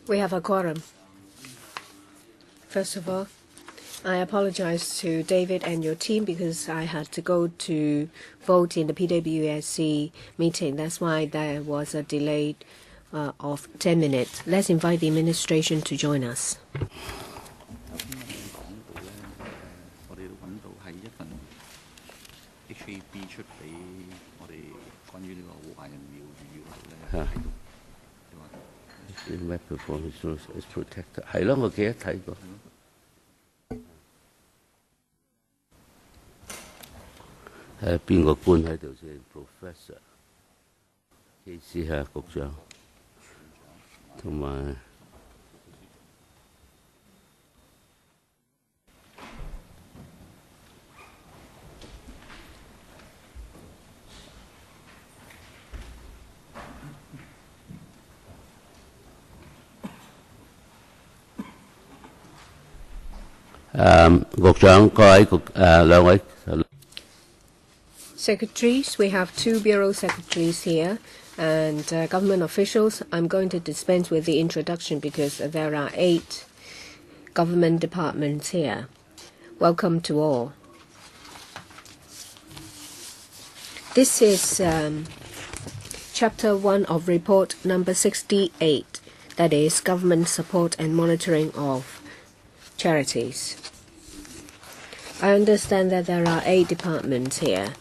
We have a quorum. First of all, I apologize to David and your team because I had to go to vote in the PWSC meeting. That's why there was a delay of 10 minutes. Let's invite the administration to join us. Web performance is protected. 係咯，我記得睇過。邊個官喺度先 ？Professor， 機師係局長，同埋。局長，各位兩位。Secretaries, we have 2 bureau secretaries here and government officials. I'm going to dispense with the introduction because there are 8 government departments here. Welcome to all. This is Chapter 1 of Report number 68, that is Government Support and Monitoring of Charities. I understand that there are 8 departments here.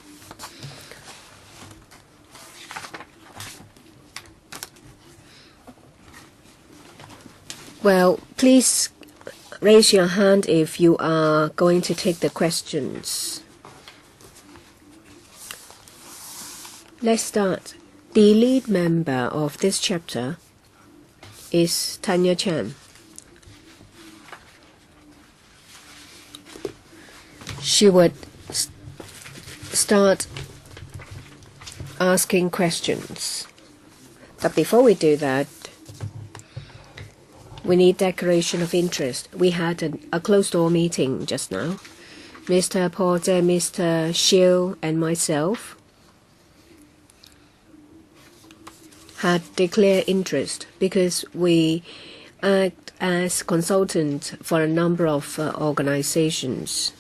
Well, please raise your hand if you are going to take the questions. Let's start. The lead member of this chapter is Tanya Chan. She would start asking questions. But before we do that, we need declaration of interest. We had a closed-door meeting just now. Mr. Porter, Mr. Shield, and myself had declared interest because we act as consultants for a number of organizations.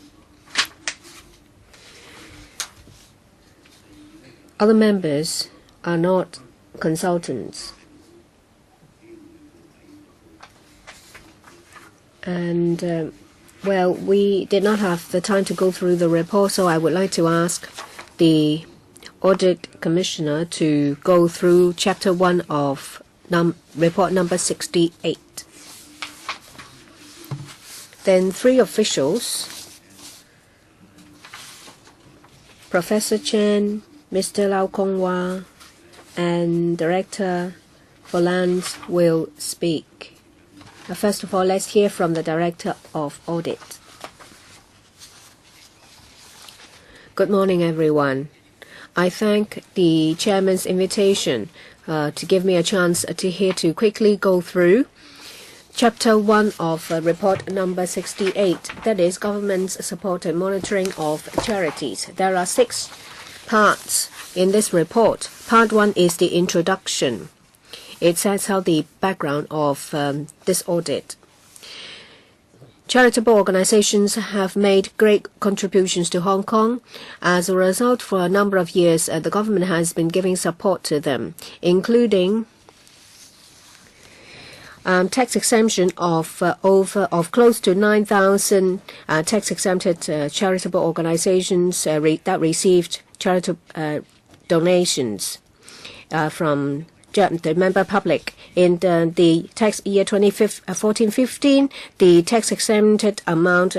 Other members are not consultants. And, well, we did not have the time to go through the report, so I would like to ask the Audit Commissioner to go through Chapter 1 of Report number 68. Then 3 officials, Professor Chen, Mr. Lau Kong-wah, and Director for Lands will speak. First of all, let's hear from the Director of Audit. Good morning, everyone. I thank the Chairman's invitation to give me a chance to quickly go through Chapter 1 of Report number 68, that is Government's Support and Monitoring of Charities. There are 6 parts in this report. Part 1 is the introduction. It sets out the background of this audit. Charitable organizations have made great contributions to Hong Kong. As a result, for a number of years, the government has been giving support to them, including tax exemption of close to 9,000 tax-exempted charitable organizations that received charitable donations from the member public. In the tax year 2014-15, the tax-exempted amount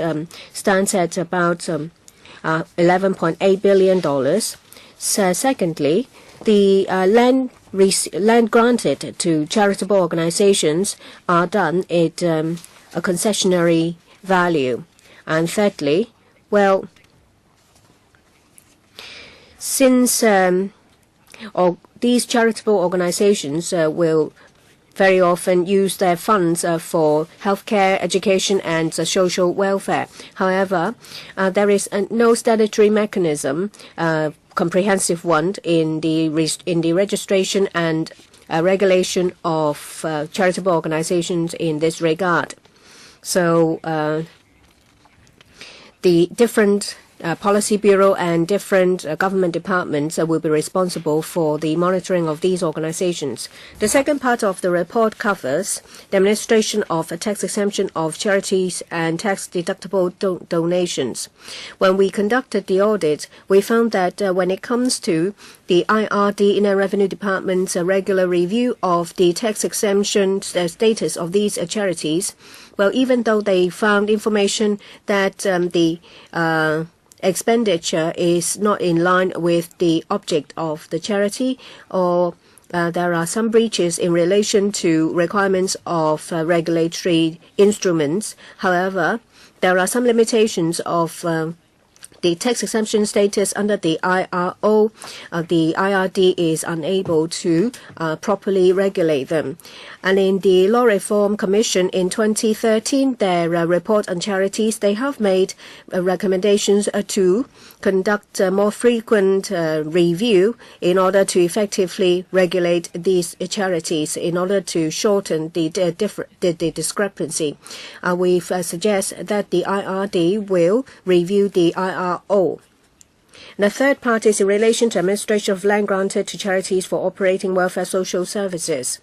stands at about $11.8 billion. So secondly, the land granted to charitable organizations are done at a concessionary value. And thirdly, well, since these charitable organizations will very often use their funds for healthcare, education, and social welfare. However, there is no statutory mechanism, comprehensive one, in the registration and regulation of charitable organizations in this regard. So the different Policy Bureau and different government departments will be responsible for the monitoring of these organizations. The second part of the report covers the administration of a tax exemption of charities and tax-deductible donations. When we conducted the audit, we found that when it comes to the IRD, Inland Revenue Department's regular review of the tax exemption status of these charities, well, even though they found information that the expenditure is not in line with the object of the charity, or there are some breaches in relation to requirements of regulatory instruments. However, there are some limitations of the tax exemption status under the IRO. The IRD is unable to properly regulate them. And in the Law Reform Commission in 2013, their report on charities, they have made recommendations to conduct a more frequent review in order to effectively regulate these charities, in order to shorten the discrepancy. We suggest that the IRD will review the IRO. The third part is in relation to administration of land granted to charities for operating welfare social services.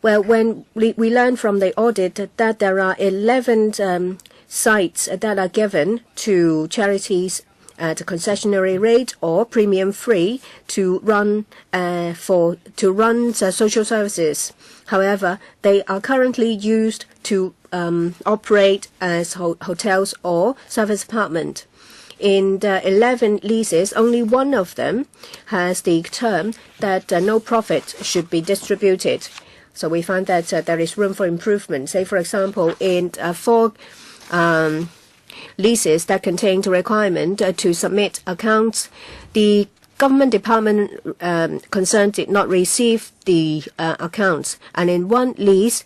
Well, when we learned from the audit that there are 11 sites that are given to charities at a concessionary rate or premium free to run social services. However, they are currently used to operate as hotels or service apartment. In the 11 leases, only one of them has the term that no profit should be distributed. So we find that there is room for improvement. Say, for example, in 4 leases that contain the requirement to submit accounts, the government department concerned did not receive the accounts. And in one lease,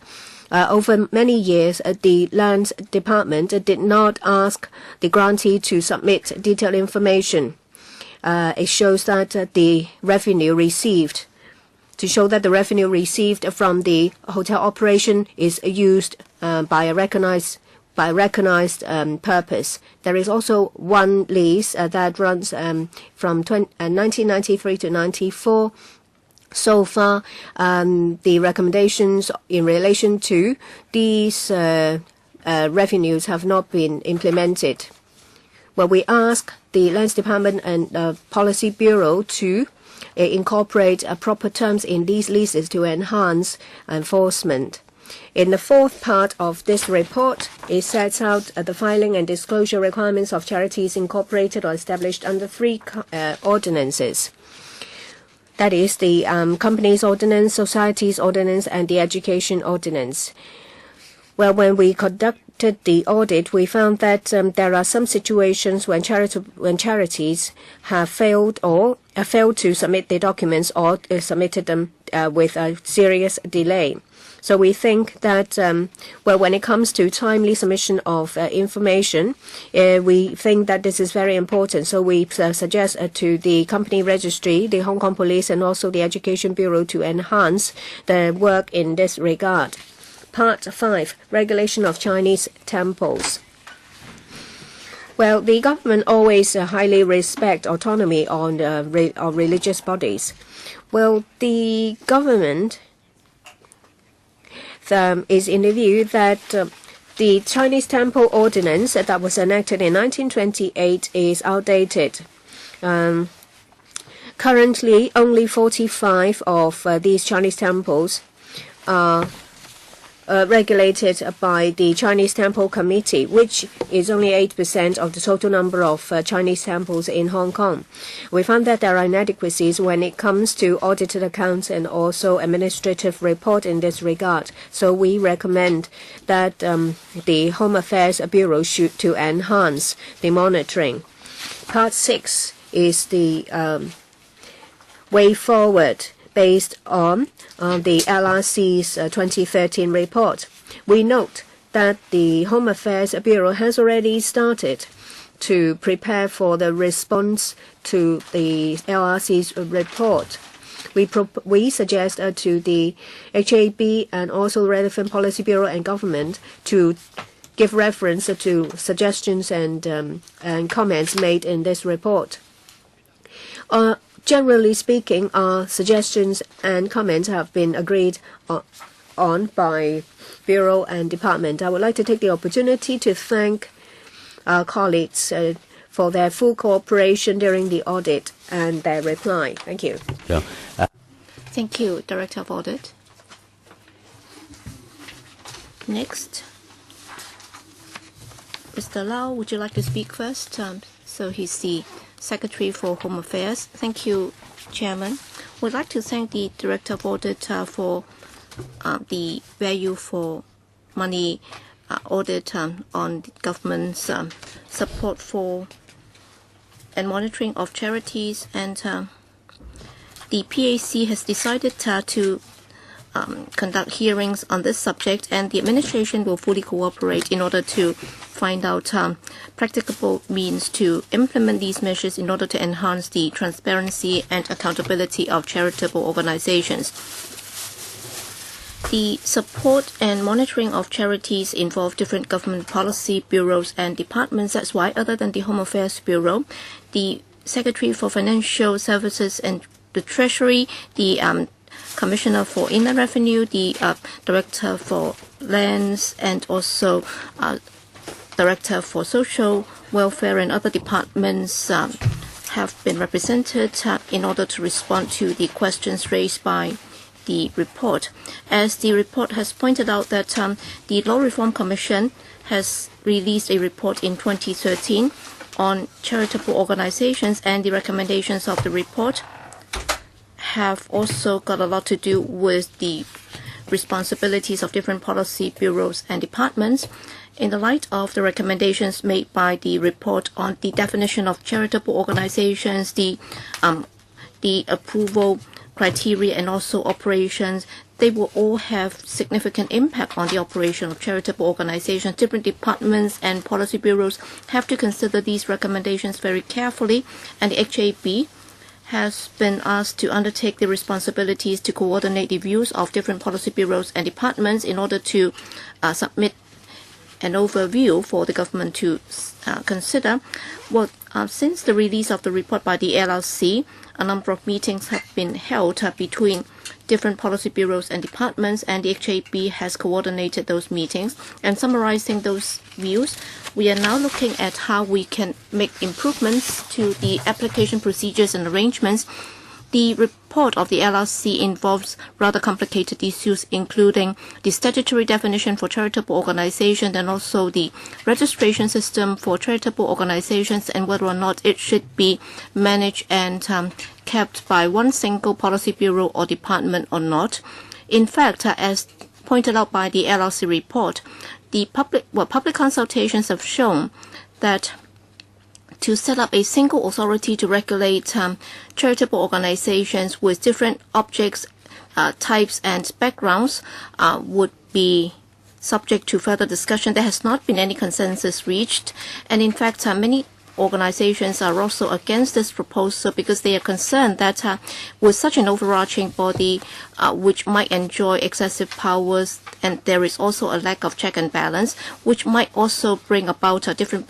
over many years, the Lands Department did not ask the grantee to submit detailed information. It shows that the revenue received from the hotel operation is used by a recognized purpose. There is also one lease that runs from 1993 to 94. So far, the recommendations in relation to these revenues have not been implemented. Well, we ask the Lands Department and Policy Bureau to incorporate proper terms in these leases to enhance enforcement. In the fourth part of this report, it sets out the filing and disclosure requirements of charities incorporated or established under 3 ordinances. That is the Companies Ordinance, Societies Ordinance, and the Education Ordinance. Well, when we conducted the audit, we found that there are some situations when charities have failed to submit their documents or submitted them with a serious delay. So we think that, when it comes to timely submission of information, we think that this is very important. So we suggest to the company registry, the Hong Kong Police, and also the Education Bureau to enhance the work in this regard. Part 5, Regulation of Chinese Temples. Well, the government always highly respect autonomy of religious bodies. Well, the government is in the view that the Chinese Temple Ordinance that was enacted in 1928 is outdated. Currently, only 45 of these Chinese temples are regulated by the Chinese Temple Committee, which is only 8% of the total number of Chinese temples in Hong Kong. We found that there are inadequacies when it comes to audited accounts and also administrative report in this regard. So we recommend that the Home Affairs Bureau should to enhance the monitoring. Part 6 is the way forward based on the LRC's 2013 report. We note that the Home Affairs Bureau has already started to prepare for the response to the LRC's report. we suggest to the HAB and also relevant policy bureau and government to give reference to suggestions and comments made in this report. Generally speaking, our suggestions and comments have been agreed on by Bureau and Department. I would like to take the opportunity to thank our colleagues for their full cooperation during the audit and their reply. Thank you. Yeah. Thank you, Director of Audit. Next, Mr. Lau, would you like to speak first? So he's the Secretary for Home Affairs. Thank you, Chairman. We'd like to thank the Director of Audit for the value for money audit on the government's support for and monitoring of charities, and the PAC has decided to conduct hearings on this subject, and the administration will fully cooperate in order to find out practicable means to implement these measures in order to enhance the transparency and accountability of charitable organizations. The support and monitoring of charities involve different government policy bureaus and departments. That's why, other than the Home Affairs Bureau, the Secretary for Financial Services and the Treasury, the Commissioner for Inland Revenue, the Director for Lands, and also Director for Social Welfare and other departments have been represented in order to respond to the questions raised by the report. As the report has pointed out that the Law Reform Commission has released a report in 2013 on charitable organizations, and the recommendations of the report have also got a lot to do with the responsibilities of different policy bureaus and departments. In the light of the recommendations made by the report on the definition of charitable organizations, the approval criteria, and also operations, they will all have significant impact on the operation of charitable organizations. Different departments and policy bureaus have to consider these recommendations very carefully, and the HAB has been asked to undertake the responsibilities to coordinate the views of different policy bureaus and departments in order to submit an overview for the government to consider. Well, since the release of the report by the LRC, a number of meetings have been held between different policy bureaus and departments, and the HAB has coordinated those meetings. And summarizing those views, we are now looking at how we can make improvements to the application procedures and arrangements. The report of the LRC involves rather complicated issues, including the statutory definition for charitable organizations and also the registration system for charitable organizations, and whether or not it should be managed and kept by one single policy bureau or department or not. In fact, as pointed out by the LRC report, the public consultations have shown that to set up a single authority to regulate charitable organizations with different objects, types, and backgrounds would be subject to further discussion. There has not been any consensus reached, and in fact, many organizations are also against this proposal because they are concerned that with such an overarching body which might enjoy excessive powers, and there is also a lack of check and balance, which might also bring about different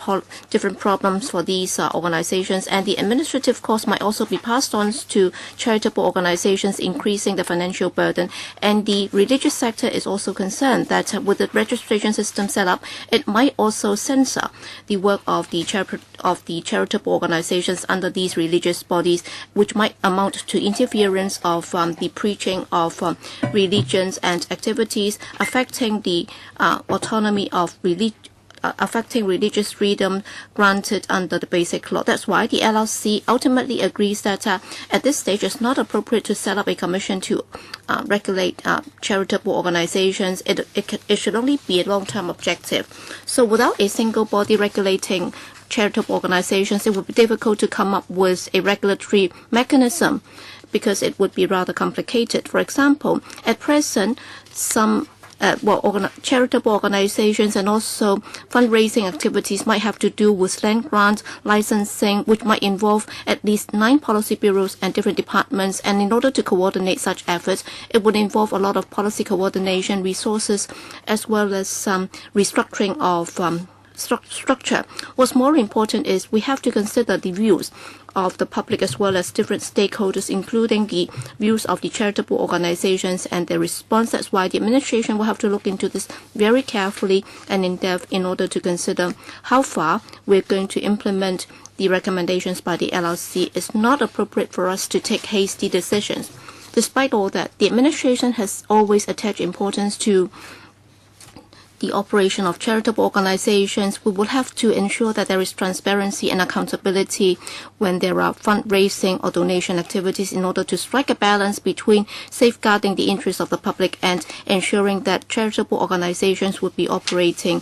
problems for these organizations, and the administrative costs might also be passed on to charitable organizations, increasing the financial burden. And the religious sector is also concerned that with the registration system set up, it might also censor the work of the charitable organizations under these religious bodies, which might amount to interference of the preaching of religions and activities, affecting the autonomy of affecting religious freedom granted under the Basic Law. That's why the LRC ultimately agrees that at this stage it's not appropriate to set up a commission to regulate charitable organizations. It should only be a long-term objective. So without a single body regulating charitable organizations, it would be difficult to come up with a regulatory mechanism because it would be rather complicated. For example, at present, some charitable organizations and also fundraising activities might have to do with land grant, licensing, which might involve at least 9 policy bureaus and different departments. And in order to coordinate such efforts, it would involve a lot of policy coordination resources as well as some restructuring of structure. What's more important is we have to consider the views of the public as well as different stakeholders, including the views of the charitable organizations and their response. That's why the administration will have to look into this very carefully and in depth in order to consider how far we're going to implement the recommendations by the LRC. It's not appropriate for us to take hasty decisions. Despite all that, the administration has always attached importance to the operation of charitable organizations. We will have to ensure that there is transparency and accountability when there are fundraising or donation activities in order to strike a balance between safeguarding the interests of the public and ensuring that charitable organizations would be operating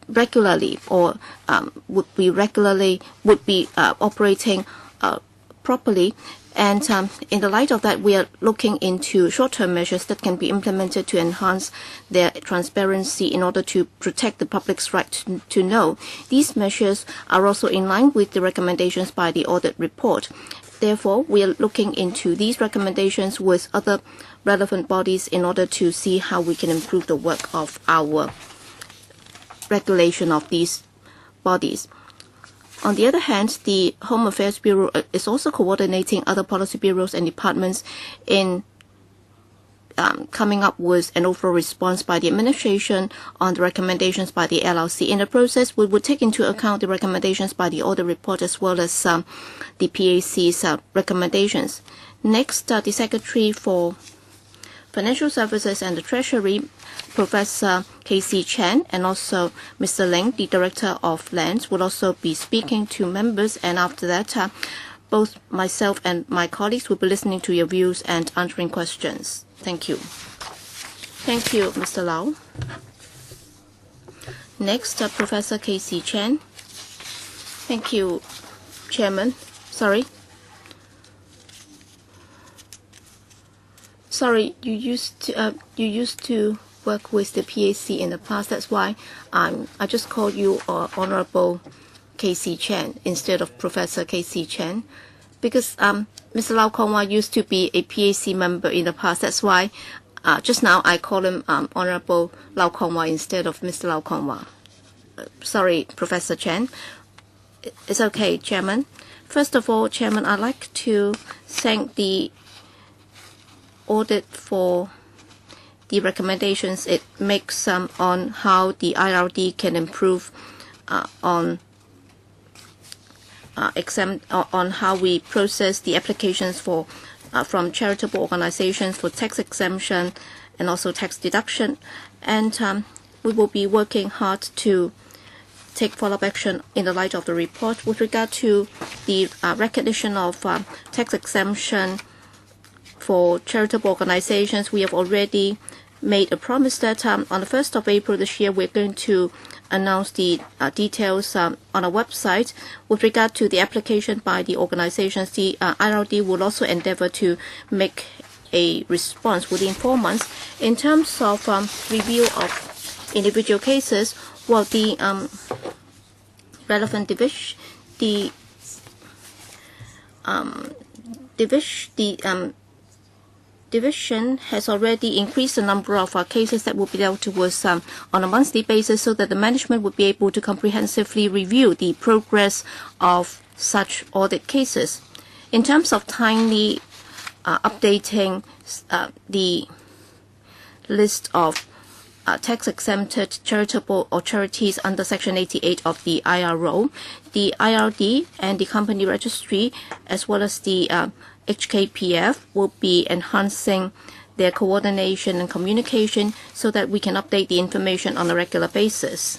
regularly or would be operating properly. And in the light of that, we are looking into short-term measures that can be implemented to enhance their transparency in order to protect the public's right to know. These measures are also in line with the recommendations by the audit report. Therefore, we are looking into these recommendations with other relevant bodies in order to see how we can improve the work of our regulation of these bodies. On the other hand, the Home Affairs Bureau is also coordinating other policy bureaus and departments in coming up with an overall response by the administration on the recommendations by the LRC. In the process, we would take into account the recommendations by the audit report as well as the PAC's recommendations. Next, the Secretary for Financial Services and the Treasury, Professor K.C. Chen, and also Mr. Ling, the Director of Lands, will also be speaking to members. And after that, both myself and my colleagues will be listening to your views and answering questions. Thank you. Thank you, Mr. Lau. Next, Professor K.C. Chen. Thank you, Chairman. Sorry, you used to work with the PAC in the past. That's why I just call you Honorable K.C. Chen instead of Professor K.C. Chen, because Mr. Lau Kong-wah used to be a PAC member in the past. That's why just now I call him Honorable Lau Kong-wah instead of Mr. Lau Kong-wah. Sorry, Professor Chen. It's okay, Chairman. First of all, Chairman, I'd like to thank the audit for the recommendations it makes on how the IRD can improve on how we process the applications for from charitable organizations for tax exemption and also tax deduction. And we will be working hard to take follow-up action in the light of the report. With regard to the recognition of tax exemption for charitable organizations, we have already made a promise that on the 1st of April this year, we're going to announce the details on our website. With regard to the application by the organizations, the IRD will also endeavor to make a response within 4 months. In terms of review of individual cases, well, the relevant division has already increased the number of cases that will be dealt with on a monthly basis, so that the management would be able to comprehensively review the progress of such audit cases. In terms of timely updating the list of tax-exempted charitable or charities under Section 88 of the IRO, the IRD and the company registry, as well as the HKPF, will be enhancing their coordination and communication so that we can update the information on a regular basis,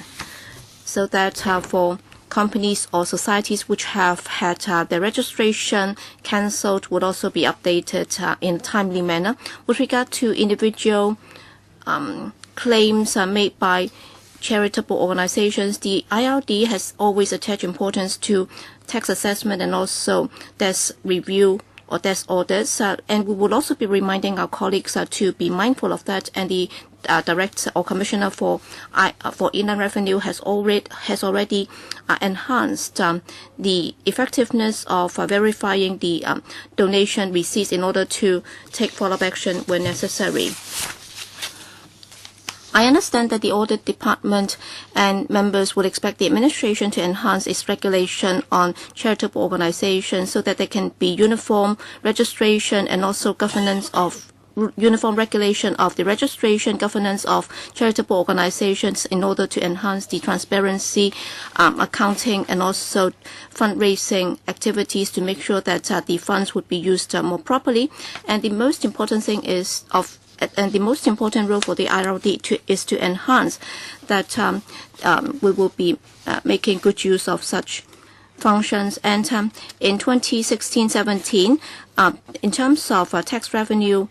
so that for companies or societies which have had their registration cancelled would also be updated in a timely manner. With regard to individual claims made by charitable organizations, the IRD has always attached importance to tax assessment and also desk review or desk audits, and we will also be reminding our colleagues to be mindful of that. And the Director or Commissioner for Inland Revenue has already enhanced the effectiveness of verifying the donation receipts in order to take follow-up action when necessary. I understand that the Audit Department and members would expect the administration to enhance its regulation on charitable organizations so that there can be uniform registration and also uniform regulation of the registration, governance of charitable organizations in order to enhance the transparency, accounting, and also fundraising activities to make sure that the funds would be used more properly. And the most important thing is the most important role for the IRD is to enhance that we will be making good use of such functions. And in 2016-17, in terms of tax revenue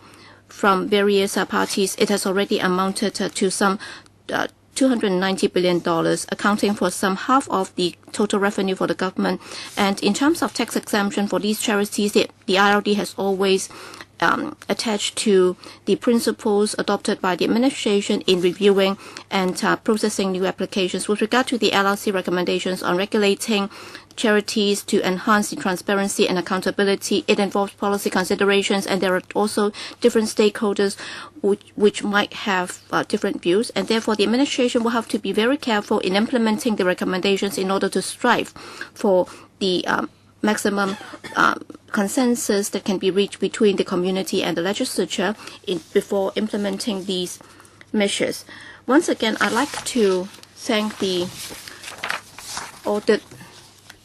from various parties, it has already amounted to some $290 billion, accounting for some half of the total revenue for the government. And in terms of tax exemption for these charities, the IRD has always attached to the principles adopted by the administration in reviewing and processing new applications. With regard to the LRC recommendations on regulating charities to enhance the transparency and accountability, it involves policy considerations, and there are also different stakeholders which might have different views, and therefore the administration will have to be very careful in implementing the recommendations in order to strive for the maximum consensus that can be reached between the community and the legislature before implementing these measures. Once again, I'd like to thank the Audit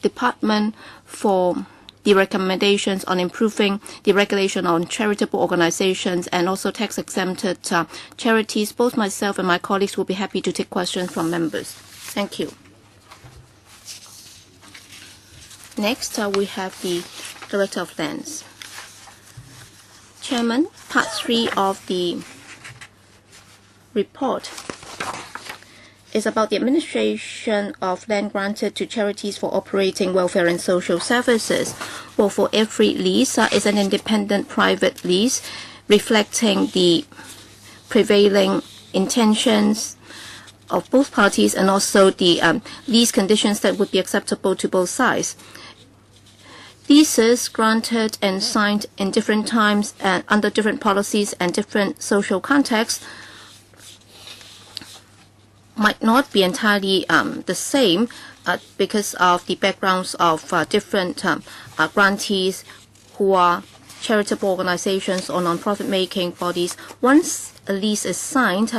Department for the recommendations on improving the regulation on charitable organizations and also tax-exempted charities. Both myself and my colleagues will be happy to take questions from members. Thank you. Next, we have the Director of Lands. Chairman, Part 3 of the report is about the administration of land granted to charities for operating welfare and social services. Well, for every lease is an independent private lease reflecting the prevailing intentions of both parties and also the lease conditions that would be acceptable to both sides. Leases granted and signed in different times and under different policies and different social contexts might not be entirely the same because of the backgrounds of different grantees who are charitable organizations or non-profit making bodies. Once a lease is signed,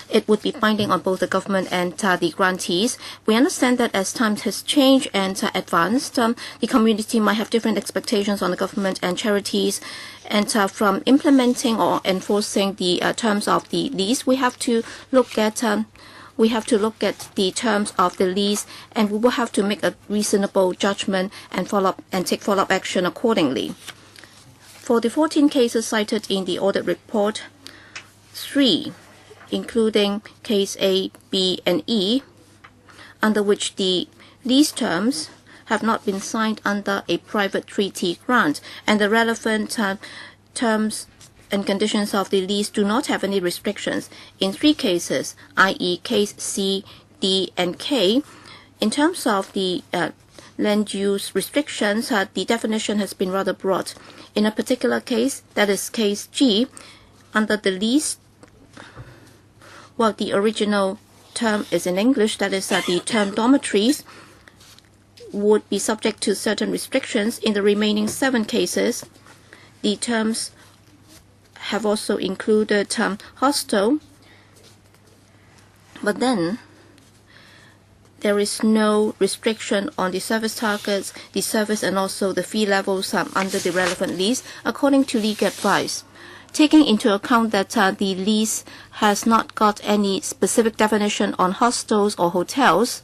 it would be binding on both the government and the grantees. We understand that as times has changed and advanced, the community might have different expectations on the government and charities. And from implementing or enforcing the terms of the lease, we have to look at the terms of the lease, and we will have to make a reasonable judgment and take follow-up action accordingly. For the 14 cases cited in the audit report, 3, including case A, B, and E, under which the lease terms have not been signed under a private treaty grant, and the relevant terms and conditions of the lease do not have any restrictions. In 3 cases, i.e. case C, D, and K, in terms of the land use restrictions, the definition has been rather broad. In a particular case, that is case G, under the lease, well, the original term is in English, that is the term dormitories, would be subject to certain restrictions. In the remaining 7 cases, the terms have also included hostel, but then there is no restriction on the service targets, the service, and also the fee levels under the relevant lease, according to legal advice. Taking into account that the lease has not got any specific definition on hostels or hotels,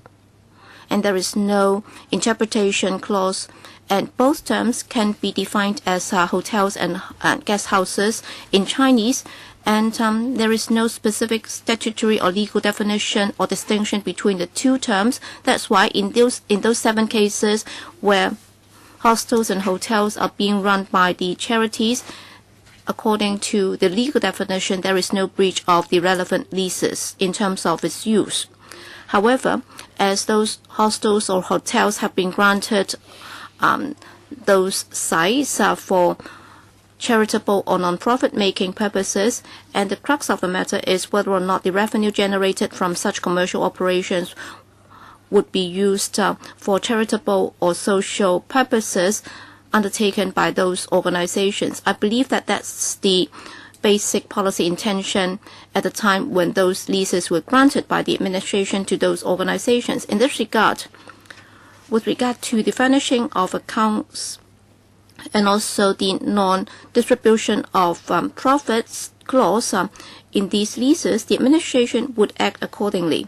and there is no interpretation clause, and both terms can be defined as hotels and guest houses in Chinese, and there is no specific statutory or legal definition or distinction between the 2 terms. That's why in those 7 cases where hostels and hotels are being run by the charities, according to the legal definition, there is no breach of the relevant leases in terms of its use. However, as those hostels or hotels have been granted those sites for charitable or non-profit making purposes, and the crux of the matter is whether or not the revenue generated from such commercial operations would be used for charitable or social purposes undertaken by those organizations. I believe that that's the basic policy intention at the time when those leases were granted by the administration to those organizations. In this regard, with regard to the furnishing of accounts and also the non-distribution of profits clause in these leases, the administration would act accordingly.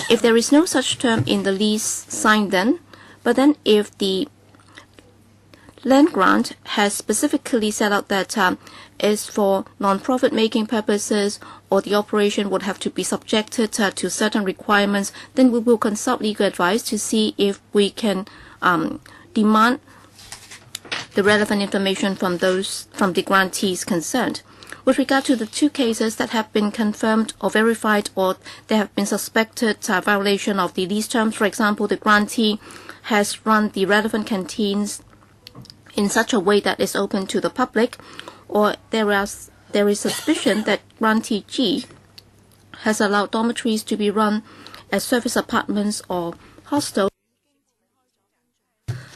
If there is no such term in the lease signed then, but then if the land grant has specifically set out that is for non-profit making purposes, or the operation would have to be subjected to certain requirements, then we will consult legal advice to see if we can demand the relevant information from the grantees concerned. With regard to the two cases that have been confirmed or verified, or there have been suspected violation of the lease terms, for example, the grantee has run the relevant canteens in such a way that is open to the public, or there is suspicion that grantee G has allowed dormitories to be run as service apartments or hostels,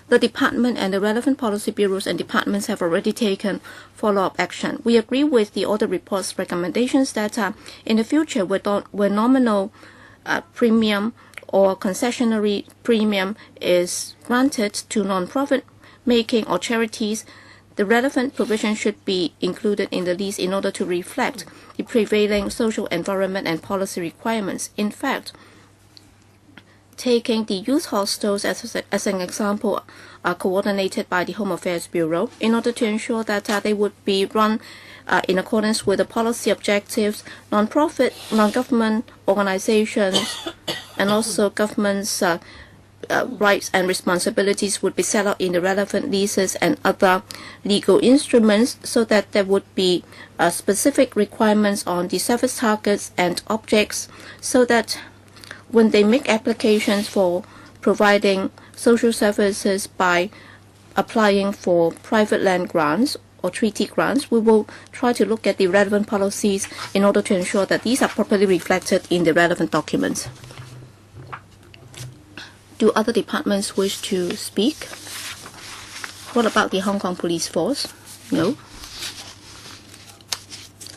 the department and the relevant policy bureaus and departments have already taken follow-up action. We agree with the audit report's recommendations that in the future, where nominal premium or concessionary premium is granted to non-profit making or charities, the relevant provision should be included in the lease in order to reflect the prevailing social, environment, and policy requirements. In fact, taking the youth hostels as an example, are coordinated by the Home Affairs Bureau in order to ensure that they would be run in accordance with the policy objectives. Non-profit, non-government organizations, and also government's rights and responsibilities would be set out in the relevant leases and other legal instruments, so that there would be specific requirements on the service targets and objects, so that when they make applications for providing social services by applying for private land grants or treaty grants, we will try to look at the relevant policies in order to ensure that these are properly reflected in the relevant documents. Do other departments wish to speak? What about the Hong Kong Police Force? No.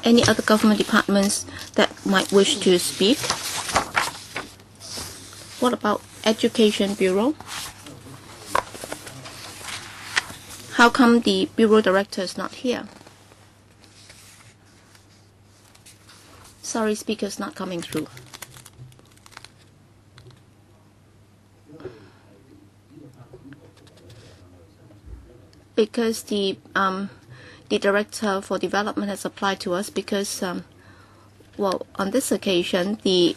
Any other government departments that might wish to speak? What about Education Bureau? How come the Bureau Director is not here? Sorry, speaker's not coming through. Because the Director for Development has applied to us because, well, on this occasion, the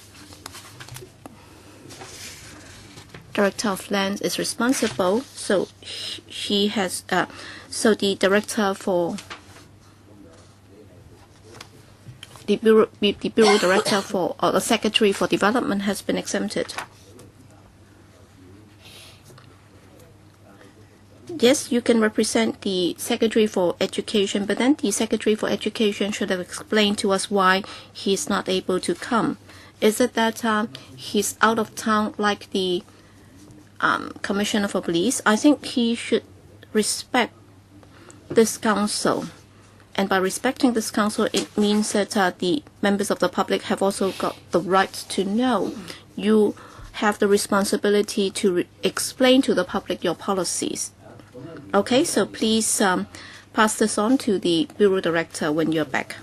Director of Lands is responsible, so she has, so the Director for the Bureau Director for, or the Secretary for Development has been exempted. Yes, you can represent the Secretary for Education, but then the Secretary for Education should have explained to us why he is not able to come. Is it that he's out of town like the Commissioner for Police? I think he should respect this council. And by respecting this council, it means that the members of the public have also got the right to know. You have the responsibility to explain to the public your policies. Okay, so please pass this on to the Bureau Director when you're back.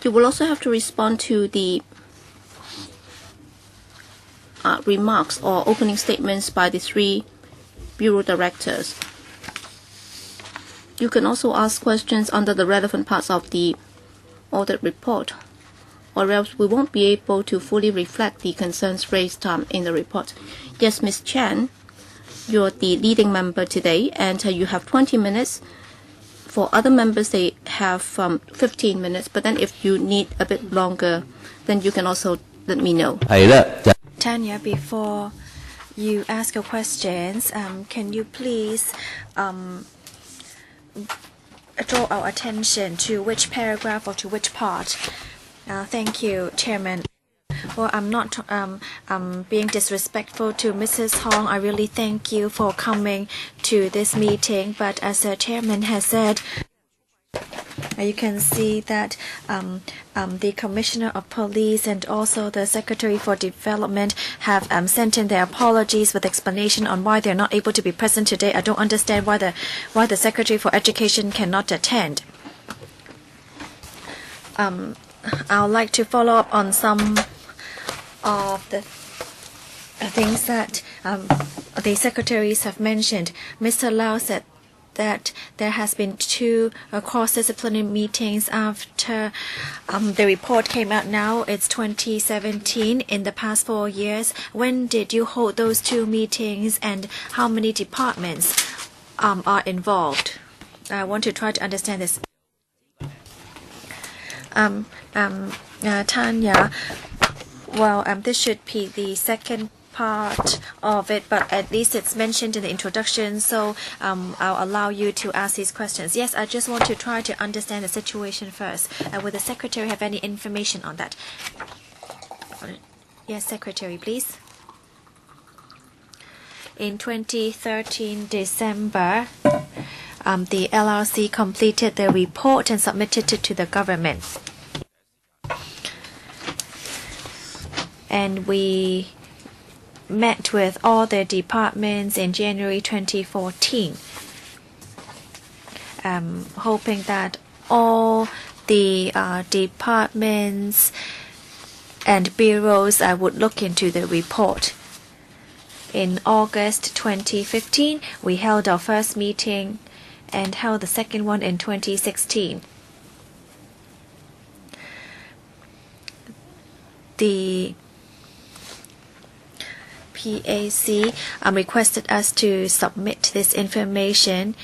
You will also have to respond to the remarks or opening statements by the 3 Bureau Directors. You can also ask questions under the relevant parts of the audit report, or else we won't be able to fully reflect the concerns raised in the report. Yes, Ms. Chan, You're the leading member today, and you have 20 minutes. For other members, they have 15 minutes. But then if you need a bit longer, then you can also let me know. Tanya, before you ask your questions, can you please draw our attention to which paragraph or to which part? Thank you, Chairman. Well, I'm not being disrespectful to Mrs. Hong. I really thank you for coming to this meeting. But as the Chairman has said, you can see that the Commissioner of Police and also the Secretary for Development have sent in their apologies with explanation on why they're not able to be present today. I don't understand why the Secretary for Education cannot attend. I would like to follow up on some of the things that the secretaries have mentioned. Mr. Lau said that there has been 2 cross-disciplinary meetings after the report came out. Now it's 2017. In the past 4 years, when did you hold those 2 meetings, and how many departments are involved? I want to try to understand this. Tanya, well, this should be the second part of it, but at least it's mentioned in the introduction, so I'll allow you to ask these questions. Yes, I just want to try to understand the situation first. Will the Secretary have any information on that? Yes, Secretary, please. In 2013 December, the LRC completed the report and submitted it to the government. And we met with all the departments in January 2014, hoping that all the departments and bureaus would look into the report. In August 2015, we held our first meeting and held the second one in 2016. The PAC requested us to submit this information.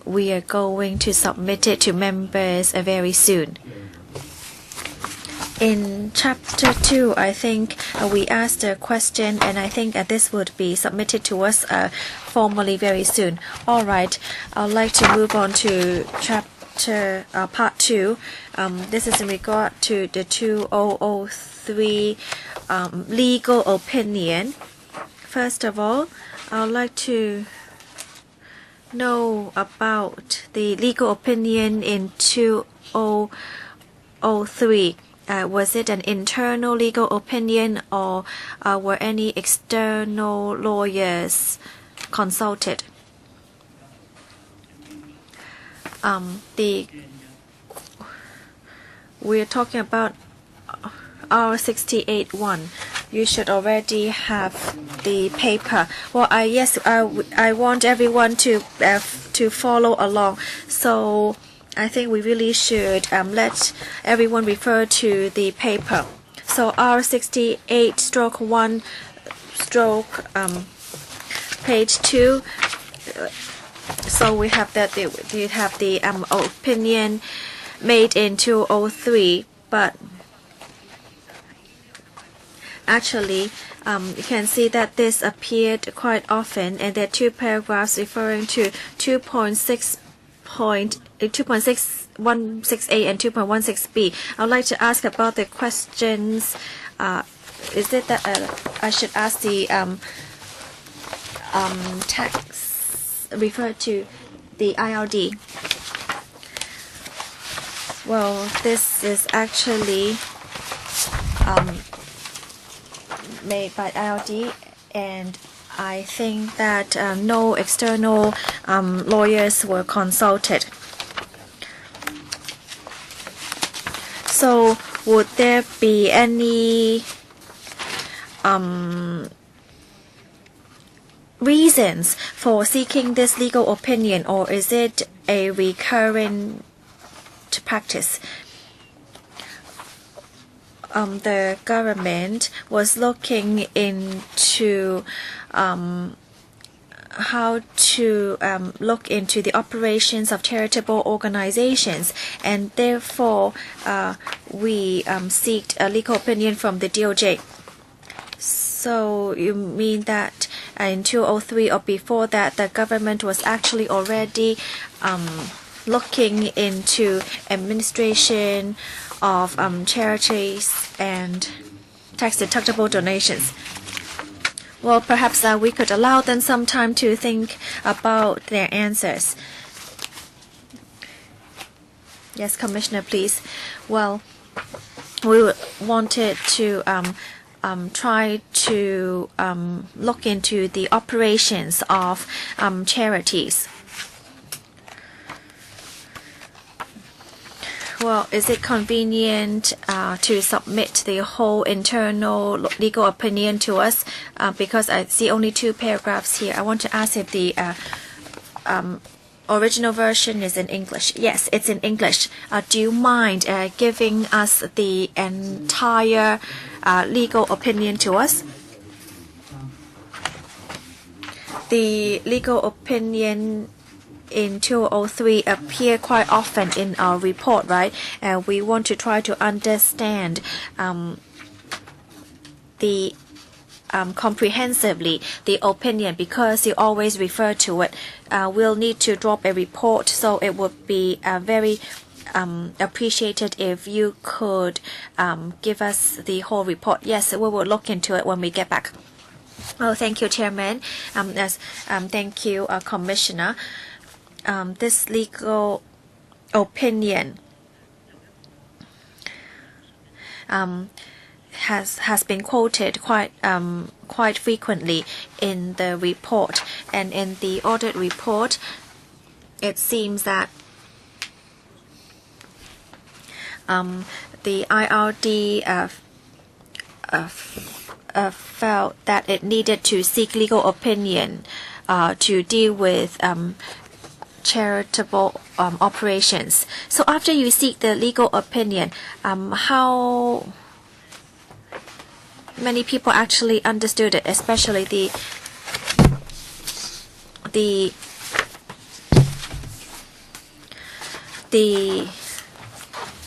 We are going to submit it to members very soon. In Chapter 2, I think we asked a question, and I think this would be submitted to us formally very soon. All right, I'd like to move on to Part 2. This is in regard to the 2003 legal opinion. First of all, I would like to know about the legal opinion in 2003. Was it an internal legal opinion, or were any external lawyers consulted? We're talking about R68-1. You should already have the paper. Well, I want everyone to follow along. So I think we really should let everyone refer to the paper. So R68-1 page 2. So we have that we have the opinion made in 2003, but actually you can see that this appeared quite often, and there are 2 paragraphs referring to 2.616A and 2.16B. I would like to ask about the questions. Is it that I should ask the text referred to the IRD? Well, this is actually made by IRD, and I think that no external lawyers were consulted. So would there be any reasons for seeking this legal opinion, or is it a recurrent practice? The government was looking into how to look into the operations of charitable organizations, and therefore we seek a legal opinion from the DOJ. So you mean that in 2003 or before that, the government was actually already looking into administration of charities and tax-deductible donations? Well, perhaps we could allow them some time to think about their answers. Yes, Commissioner, please. Well, we wanted to try to look into the operations of charities. Well, is it convenient to submit the whole internal legal opinion to us? Because I see only 2 paragraphs here. I want to ask if the original version is in English. Yes, it's in English. Do you mind giving us the entire legal opinion to us? The legal opinion in 2003 appear quite often in our report, right? And we want to try to understand comprehensively the opinion, because you always refer to it. We'll need to drop a report, so it would be very appreciated if you could give us the whole report. Yes, we will look into it when we get back. Oh, thank you, Chairman. Thank you, Commissioner. This legal opinion has been quoted quite frequently in the report, and in the audit report, it seems that the IRD felt that it needed to seek legal opinion to deal with charitable operations. So after you seek the legal opinion, how many people actually understood it, especially the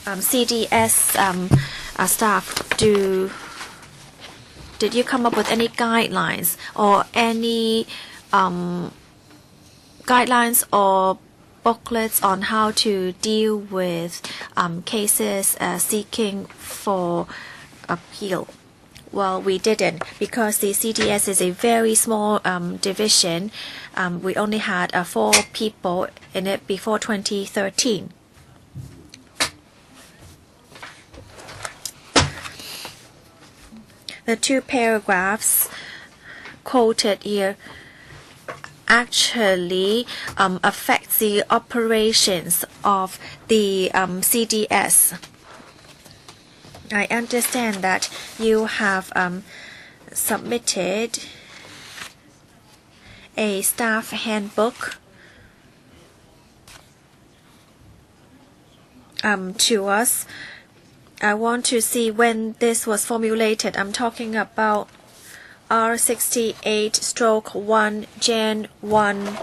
CDS staff? Did you come up with any guidelines or any guidelines or booklets on how to deal with cases seeking for appeal? Well, we didn't, because the CDS is a very small division. We only had 4 people in it before 2013. The 2 paragraphs quoted here actually affects the operations of the CDS. I understand that you have submitted a staff handbook to us. I want to see when this was formulated. I'm talking about R68/1 Jan 1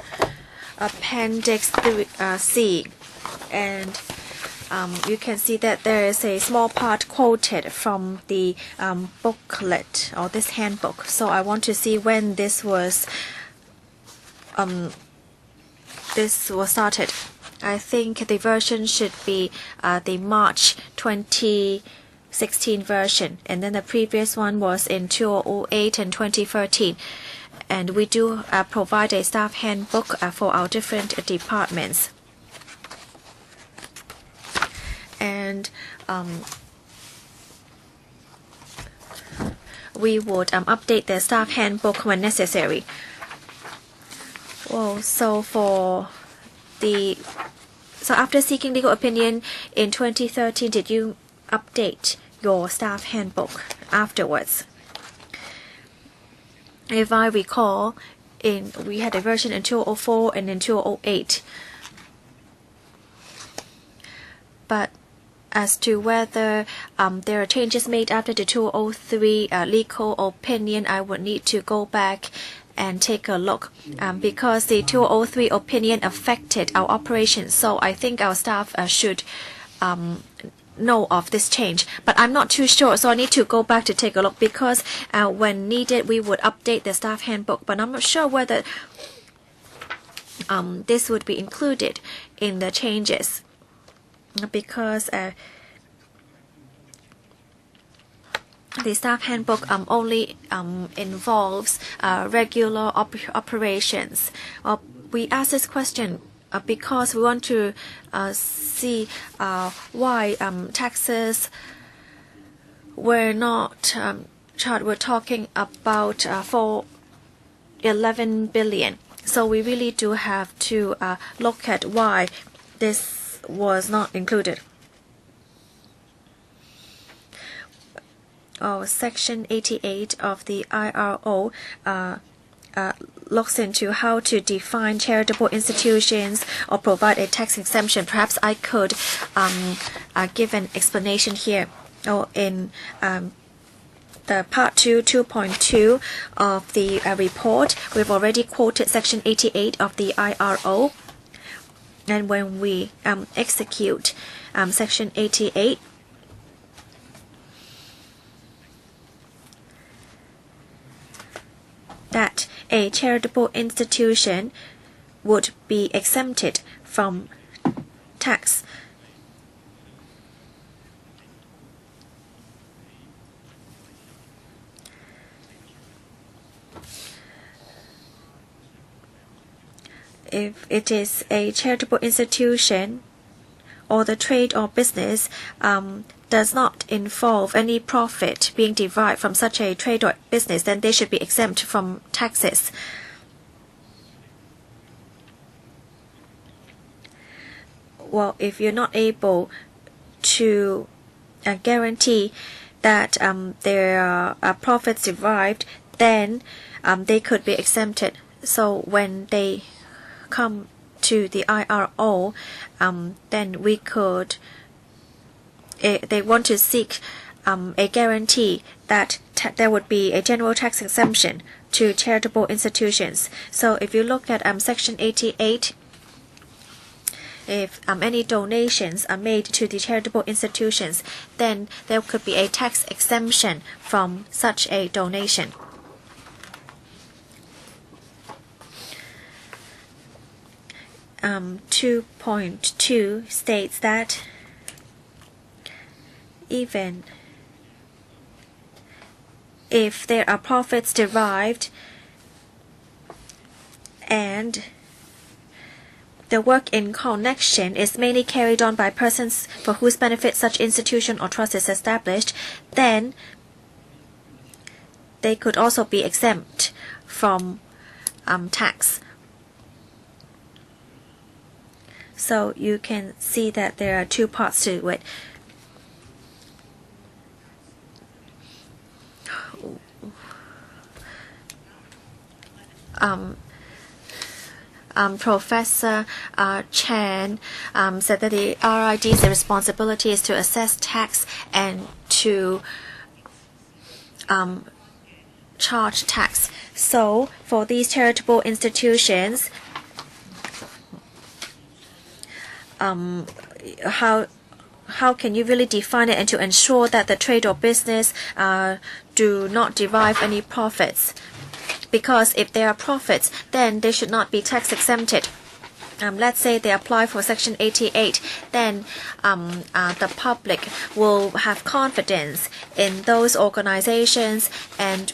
Appendix 3C, and you can see that there is a small part quoted from the booklet or this handbook. So I want to see when this was started. I think the version should be the March 2016 version, and then the previous one was in 2008 and 2013. And we do provide a staff handbook for our different departments. And we would update the staff handbook when necessary. Well, so after seeking legal opinion in 2013, did you update your staff handbook afterwards? If I recall, we had a version in 2004 and in 2008. But as to whether there are changes made after the 2003 legal opinion, I would need to go back and take a look because the 2003 opinion affected our operations. So I think our staff should know of this change, but I'm not too sure, so I need to go back to take a look because when needed we would update the staff handbook, but I'm not sure whether this would be included in the changes because the staff handbook only involves regular operations. We ask this question because we want to see why taxes were not charged. We're talking about for 11 billion. So we really do have to look at why this was not included. Section 88 of the IRO looks into how to define charitable institutions or provide a tax exemption. Perhaps I could give an explanation here. In the Part 2, 2.2 of the report, we've already quoted Section 88 of the IRO. And when we execute Section 88, that a charitable institution would be exempted from tax. If it is a charitable institution or the trade or business does not involve any profit being derived from such a trade or business, then they should be exempt from taxes. Well, if you're not able to guarantee that there are profits derived, then they could be exempted. So when they come to the IRO, then we could they want to seek a guarantee that there would be a general tax exemption to charitable institutions. So if you look at Section 88, if any donations are made to the charitable institutions, then there could be a tax exemption from such a donation. Um, 2.2 states that even if there are profits derived and the work in connection is mainly carried on by persons for whose benefit such institution or trust is established, then they could also be exempt from tax. So you can see that there are two parts to it. Professor Chan said that the RID's responsibility is to assess tax and to charge tax. So for these charitable institutions, how can you really define it and to ensure that the trade or business do not derive any profits? Because if there are profits, then they should not be tax exempted. Let's say they apply for Section 88, then the public will have confidence in those organizations and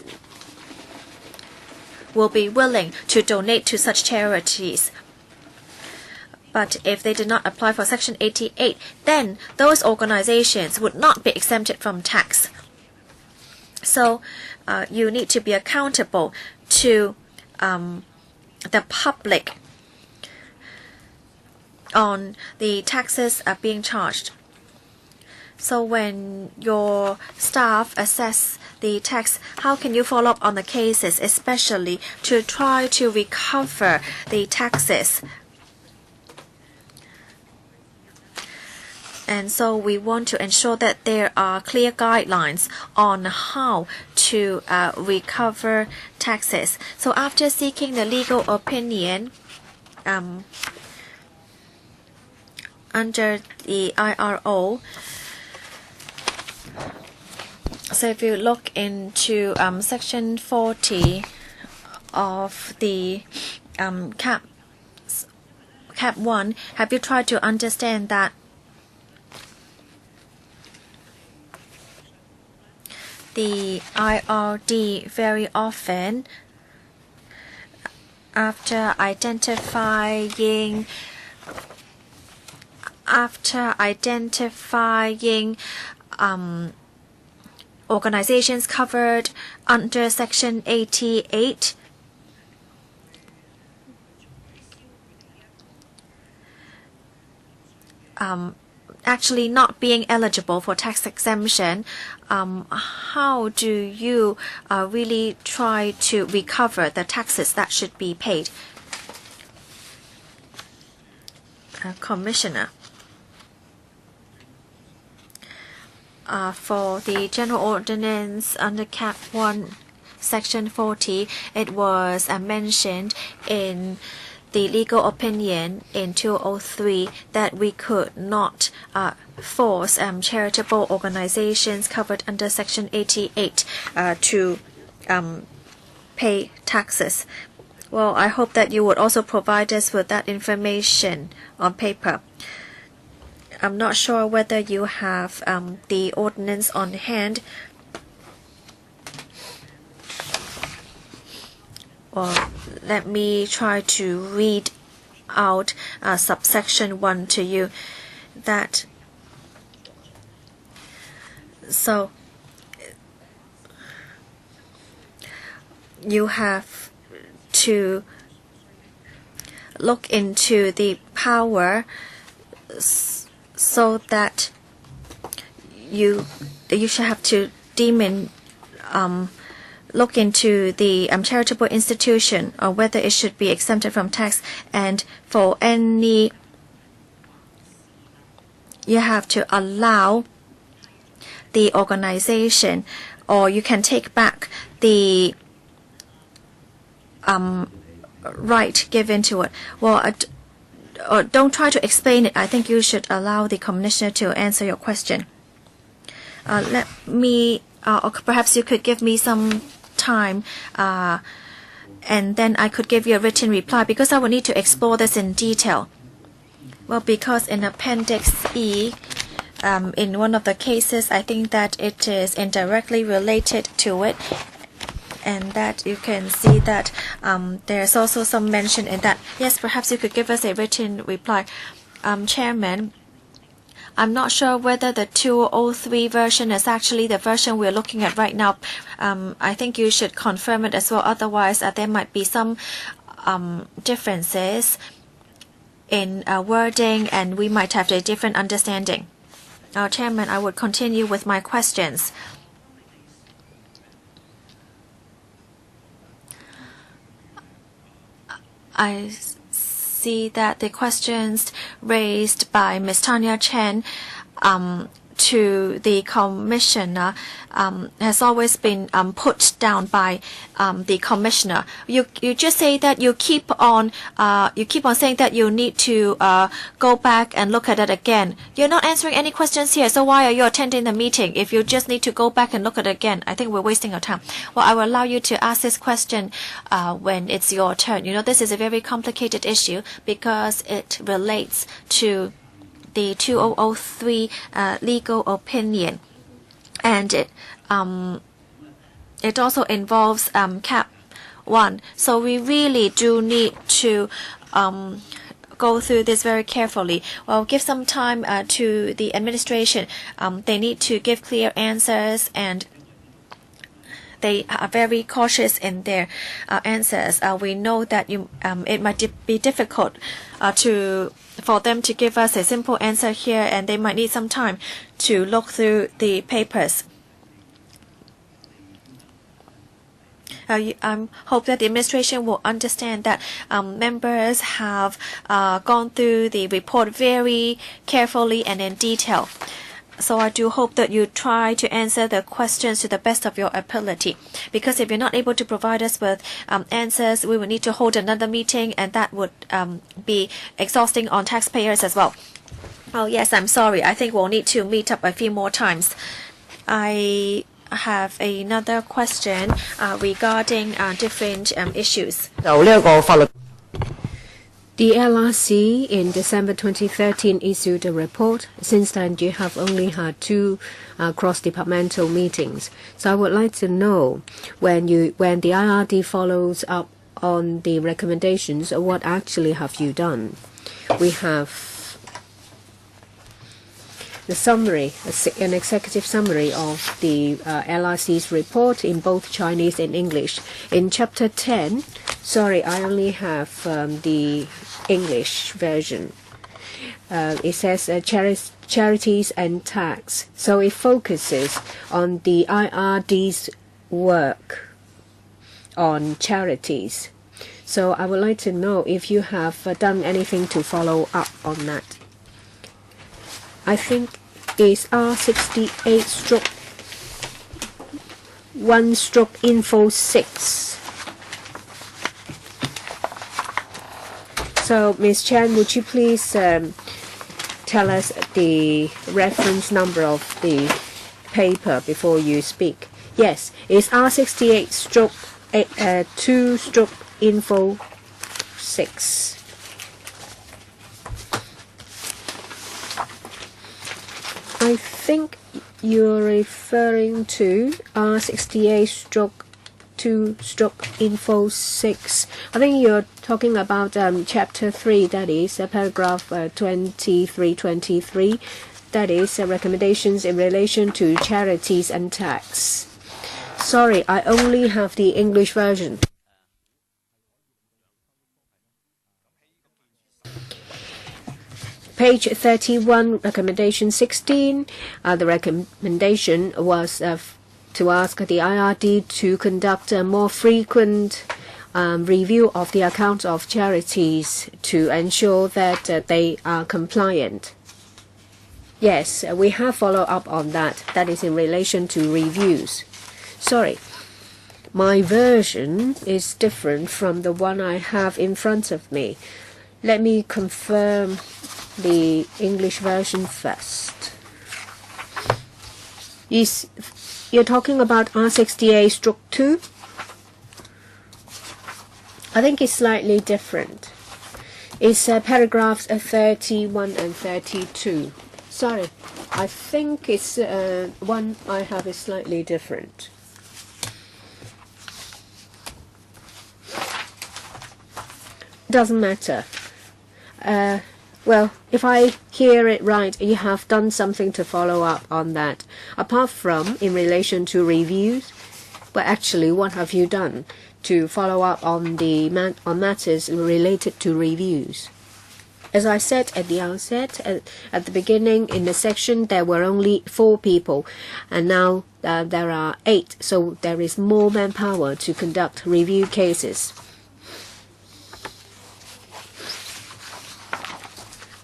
will be willing to donate to such charities. But if they did not apply for Section 88, then those organizations would not be exempted from tax. So you need to be accountable to the public on the taxes being charged. So when your staff assess the tax, how can you follow up on the cases, especially to try to recover the taxes? And so we want to ensure that there are clear guidelines on how to recover taxes. So after seeking the legal opinion under the IRO, so if you look into section 40 of the cap 1, have you tried to understand that the IRD very often, after identifying organizations covered under Section 88, actually not being eligible for tax exemption, how do you really try to recover the taxes that should be paid? Commissioner. For the general ordinance under Cap 1, Section 40, it was mentioned in the legal opinion in 2003 that we could not force charitable organizations covered under Section 88 to pay taxes. Well, I hope that you would also provide us with that information on paper. I'm not sure whether you have the ordinance on hand. Well, let me try to read out subsection 1 to you. That so you have to look into the power so that you should have to look into the charitable institution or whether it should be exempted from tax, and for any you have to allow the organization, or you can take back the right given to it. Well, don't try to explain it. I think you should allow the commissioner to answer your question. Let me, or perhaps you could give me some time, and then I could give you a written reply, because I will need to explore this in detail. Well, because in Appendix E, in one of the cases, I think that it is indirectly related to it, and that you can see that there's also some mention in that. Yes, perhaps you could give us a written reply. Chairman, I'm not sure whether the 2003 version is actually the version we're looking at right now. I think you should confirm it as well. Otherwise, there might be some differences in wording, and we might have a different understanding. Chairman, I would continue with my questions. I see that the questions raised by Ms. Tanya Chen to the commissioner has always been put down by the commissioner. You just say that you keep on saying that you need to go back and look at it again. You're not answering any questions here, so why are you attending the meeting if you just need to go back and look at it again? I think we're wasting our time. Well, I will allow you to ask this question when it's your turn. You know, this is a very complicated issue because it relates to the 2003 legal opinion, and it also involves Cap 1. So we really do need to go through this very carefully. Well, give some time to the administration. They need to give clear answers, and they are very cautious in their answers. We know that it might be difficult for them to give us a simple answer here, and they might need some time to look through the papers. I hope that the administration will understand that members have gone through the report very carefully and in detail. So I do hope that you try to answer the questions to the best of your ability. Because if you're not able to provide us with answers, we will need to hold another meeting, and that would be exhausting on taxpayers as well. Oh yes, I'm sorry. I think we'll need to meet up a few more times. I have another question regarding different issues. The LRC in December 2013 issued a report. Since then, you have only had 2 cross-departmental meetings. So I would like to know when the IRD follows up on the recommendations, what actually have you done? We have the summary, an executive summary of the LRC's report in both Chinese and English. In Chapter 10, sorry, I only have the English version. It says charities and tax. So it focuses on the IRD's work on charities. So I would like to know if you have done anything to follow up on that. I think it's R68/1/info 6. So, Ms. Chan, would you please tell us the reference number of the paper before you speak? Yes, it's R68/2/info 6. I think you're referring to R68/2/info 6. I think you're talking about Chapter 3, that is paragraph 2323. That is recommendations in relation to charities and tax. Sorry, I only have the English version. Page 31, recommendation 16. The recommendation was to ask the IRD to conduct a more frequent review of the accounts of charities to ensure that they are compliant. Yes, we have followed up on that. That is in relation to reviews. Sorry, my version is different from the one I have in front of me. Let me confirm the English version first. You're talking about R68/2? I think it's slightly different. It's paragraphs 31 and 32. Sorry, I think it's one I have is slightly different. Doesn't matter. Well, if I hear it right, you have done something to follow up on that. Apart from in relation to reviews, but actually, what have you done to follow up on on matters related to reviews? As I said at the outset, at the beginning in the section, there were only 4 people, and now there are 8, so there is more manpower to conduct review cases.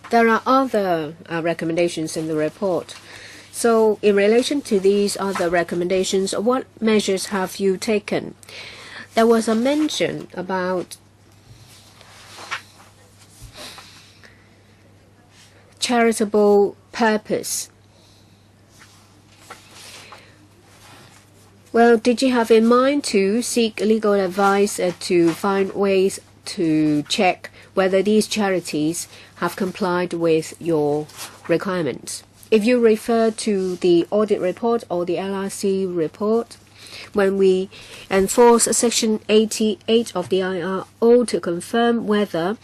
There are other recommendations in the report. So in relation to these other recommendations, what measures have you taken? There was a mention about charitable purpose. Well, did you have in mind to seek legal advice to find ways to check whether these charities have complied with your requirements? If you refer to the audit report or the LRC report, when we enforce Section 88 of the IRO to confirm whether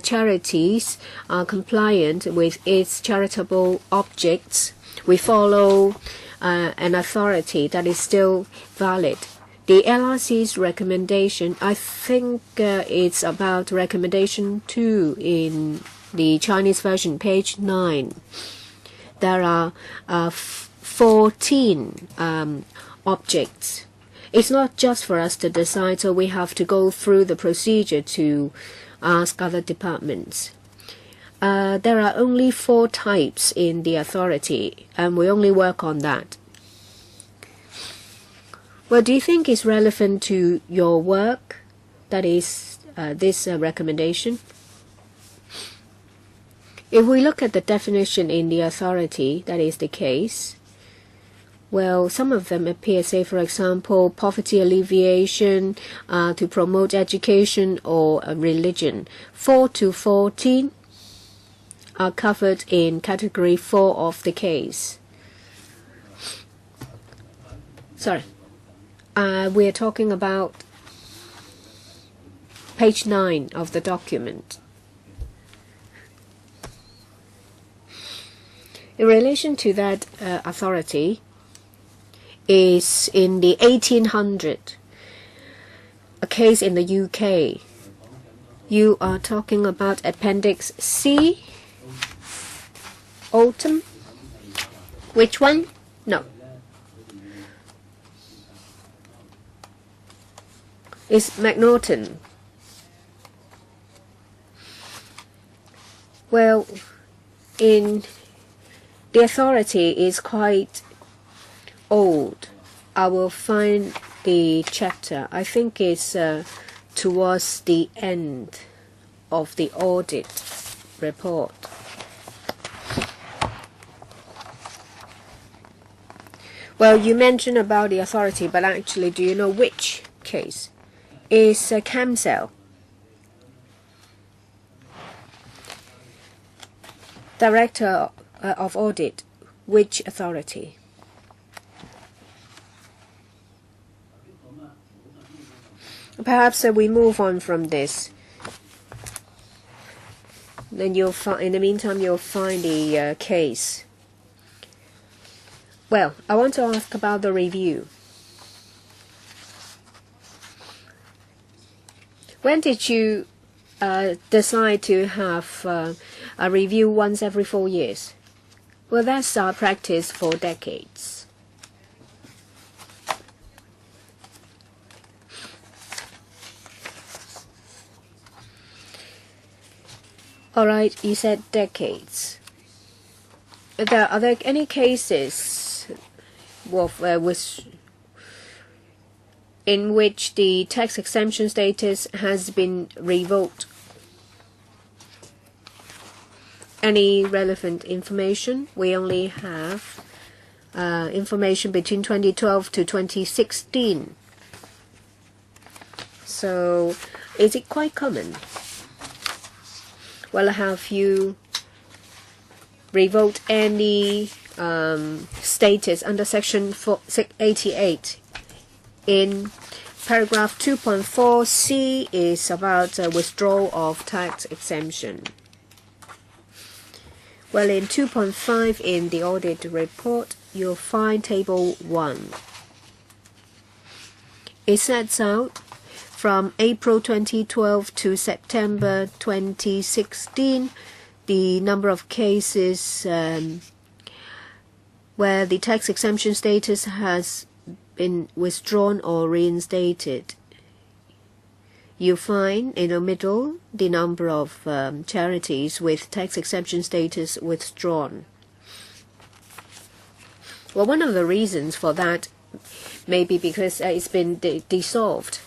charities are compliant with its charitable objects, we follow an authority that is still valid. The LRC's recommendation, I think it's about recommendation 2 in the Chinese version, page 9. There are 14 objects. It's not just for us to decide, so we have to go through the procedure to ask other departments. There are only 4 types in the authority, and we only work on that. Well, do you think it's relevant to your work? That is, this recommendation? If we look at the definition in the authority, that is the case. Well, some of them appear, say, for example, poverty alleviation, to promote education or religion. 4 to 14 are covered in category 4 of the case. Sorry. We are talking about page 9 of the document. In relation to that authority, is in the 1800, a case in the UK. You are talking about Appendix C, Autumn. Which one? No. It's McNaughton. Well, in the authority is quite old. I will find the chapter. I think it's towards the end of the audit report. Well, you mentioned about the authority, but actually, do you know which case? It's Camsell. Director of Audit, which authority? Perhaps we move on from this. Then you'll find, in the meantime, you'll find the case. Well, I want to ask about the review. When did you decide to have a review once every 4 years? Well, that's our practice for decades. All right, you said decades. Are there any cases in which the tax exemption status has been revoked? Any relevant information? We only have information between 2012 to 2016. So, is it quite common? Well, have you revoked any status under Section 88? In paragraph 2.4c is about withdrawal of tax exemption. Well, in 2.5 in the audit report, you'll find table 1. It sets out from April 2012 to September 2016 the number of cases where the tax exemption status has been withdrawn or reinstated. You find in the middle the number of charities with tax exemption status withdrawn. Well, one of the reasons for that may be because it's been dissolved.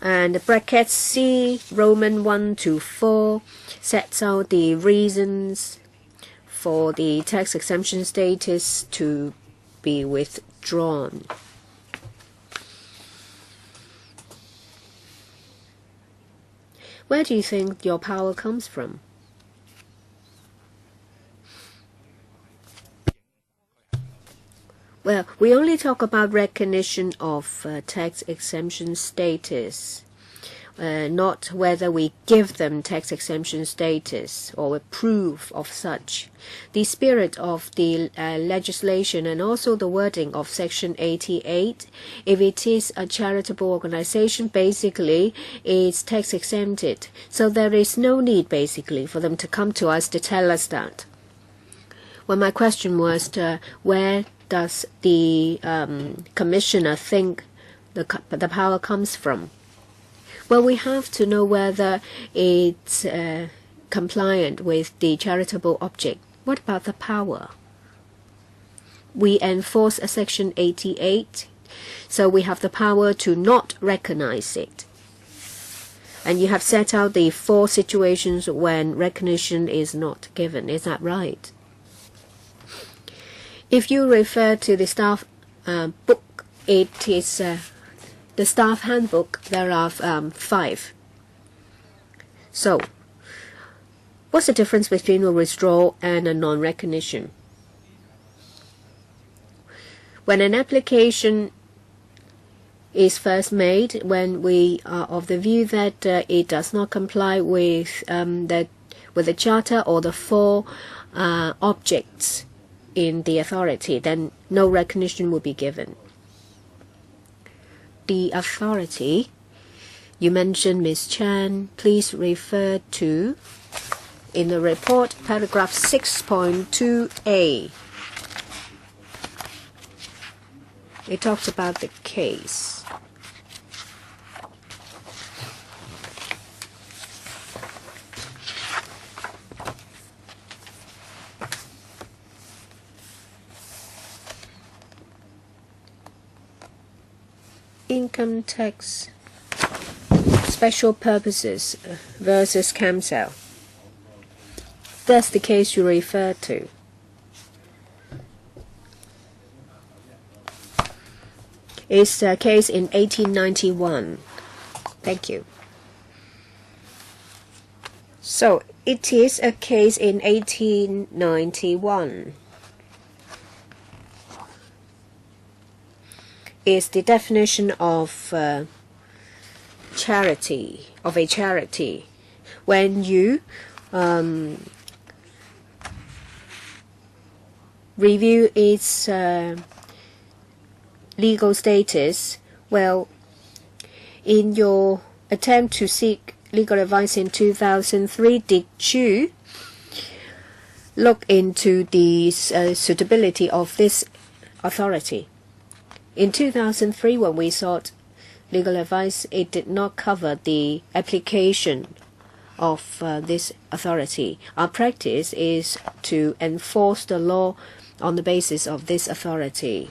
And bracket C, Roman 1 to 4, sets out the reasons for the tax exemption status to be withdrawn. Where do you think your power comes from? Well, we only talk about recognition of tax exemption status, not whether we give them tax exemption status or approve of such. The spirit of the legislation and also the wording of Section 88, if it is a charitable organization, basically it's tax exempted. So there is no need basically for them to come to us to tell us that. Well, my question was where does the commissioner think the power comes from? Well, we have to know whether it's compliant with the charitable object. What about the power? We enforce Section 88, so we have the power to not recognize it. And you have set out the 4 situations when recognition is not given. Is that right? If you refer to the staff book, it is the staff handbook. There are 5. So, what's the difference between a withdrawal and a non-recognition? When an application is first made, when we are of the view that it does not comply with the charter or the 4 objects in the authority, then no recognition will be given. The authority, you mentioned, Ms. Chan, please refer to, in the report, paragraph 6.2a. It talks about the case. Income tax special purposes versus CAMSEL. That's the case you refer to. It's a case in 1891. Thank you. So it is a case in 1891. Is the definition of charity, of a charity. When you review its legal status, well, in your attempt to seek legal advice in 2003, did you look into the suitability of this authority? In 2003, when we sought legal advice, it did not cover the application of this authority. Our practice is to enforce the law on the basis of this authority.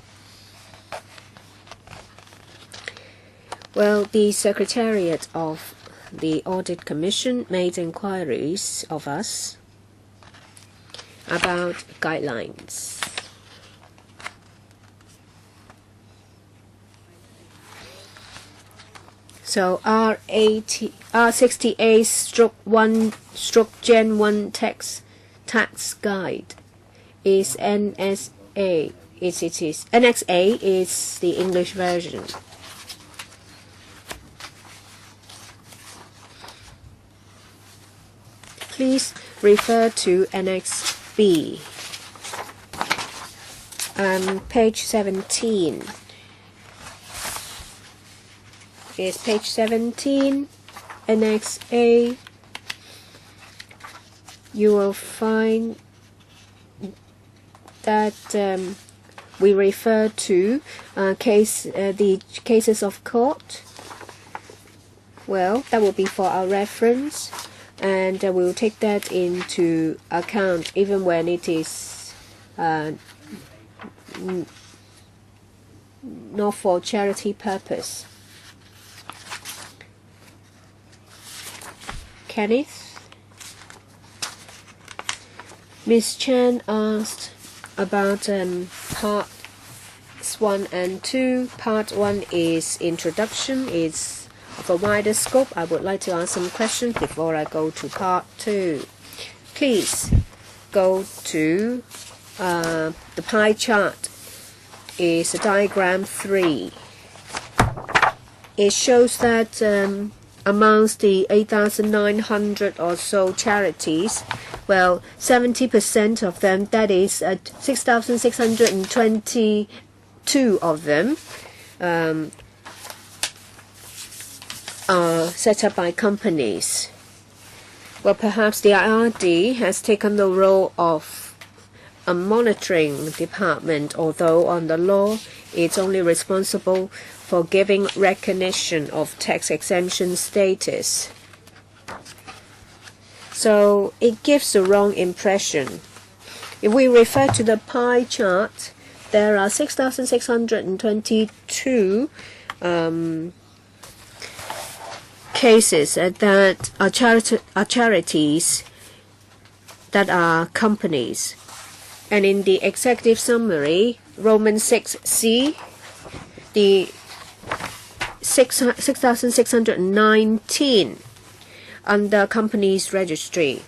Well, the Secretariat of the Audit Commission made inquiries of us about guidelines. So R68/1/Gen 1 tax guide is NSA. It is NXA is the English version. Please refer to Annex B. Page 17. Is page 17, Annex A. You will find that we refer to the cases of court. Well, that will be for our reference, and we will take that into account even when it is not for charity purpose. Kenneth? Ms. Chan asked about parts 1 and 2. Part 1 is introduction, is of a wider scope. I would like to ask some questions before I go to part 2. Please go to the pie chart. Is diagram 3. It shows that amongst the 8,900 or so charities, well, 70% of them, that is 6,622 of them, are set up by companies. Well, perhaps the IRD has taken the role of a monitoring department, although on the law it's only responsible for giving recognition of tax exemption status. So it gives the wrong impression. If we refer to the pie chart, there are 6,622 cases that are charities that are companies. And in the executive summary, Roman 6C, the 6,619 under companies registry,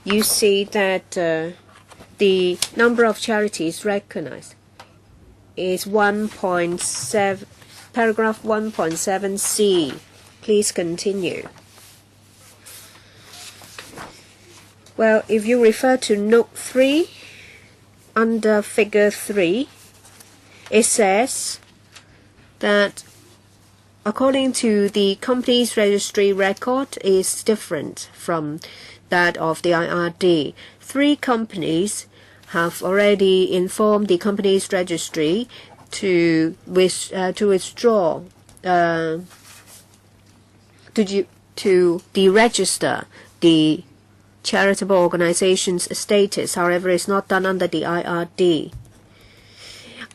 you see that the number of charities recognized is 1.7, paragraph 1.7c. Please continue. Well, if you refer to note 3, under figure 3, it says that according to the company's registry record is different from that of the IRD. 3 companies have already informed the company's registry to withdraw to deregister the charitable organization's status. However, it's not done under the IRD.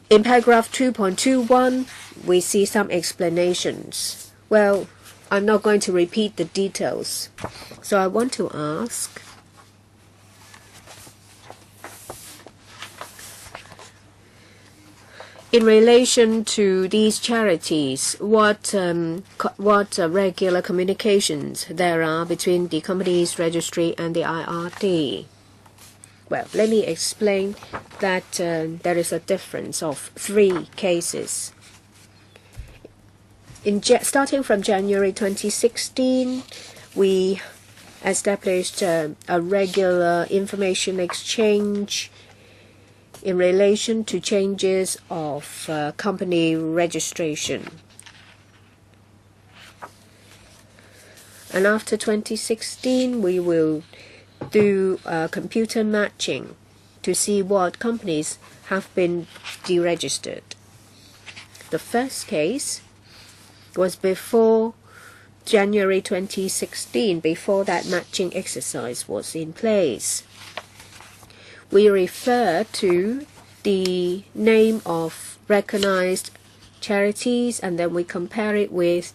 In paragraph 2.21, we see some explanations. Well, I'm not going to repeat the details. So I want to ask, in relation to these charities, what regular communications there are between the company's registry and the IRD? Well, let me explain that there is a difference of 3 cases. Starting from January 2016, we established a regular information exchange in relation to changes of company registration. And after 2016, we will do computer matching to see what companies have been deregistered. The first case was before January 2016, before that matching exercise was in place. We refer to the name of recognized charities and then we compare it with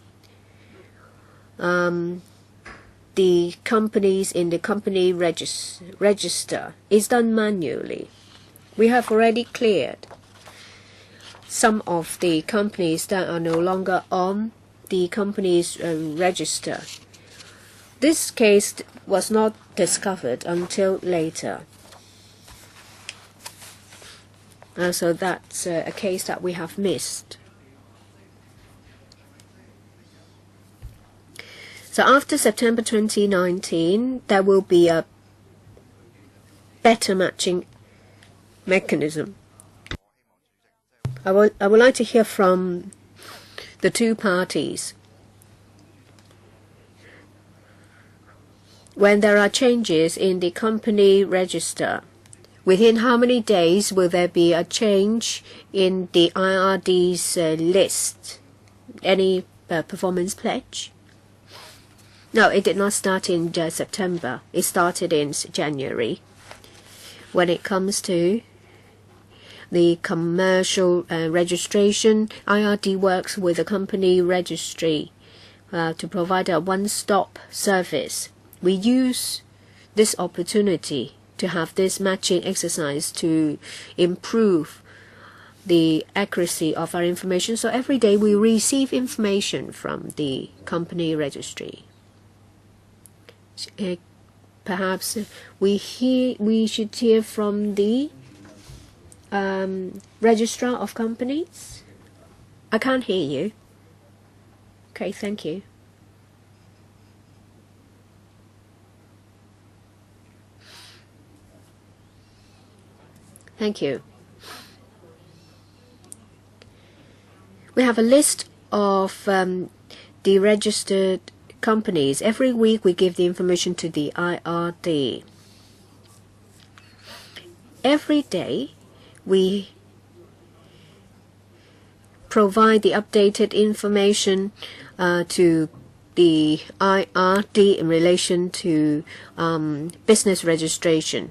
the companies in the company register. It's done manually. We have already cleared some of the companies that are no longer on the company's register. This case was not discovered until later. So that's a case that we have missed. So after September 2019, there will be a better matching mechanism. I would like to hear from the 2 parties. When there are changes in the company register, within how many days will there be a change in the IRD's list? Any performance pledge? No, it did not start in September. It started in January. When it comes to the commercial registration, IRD works with the company registry to provide a one-stop service. We use this opportunity to have this matching exercise to improve the accuracy of our information. So every day we receive information from the company registry. Perhaps we should hear from the registrar of companies. I can't hear you. Okay, thank you. Thank you. We have a list of the registered companies. Every week we give the information to the IRD. every day we provide the updated information to the IRD in relation to business registration.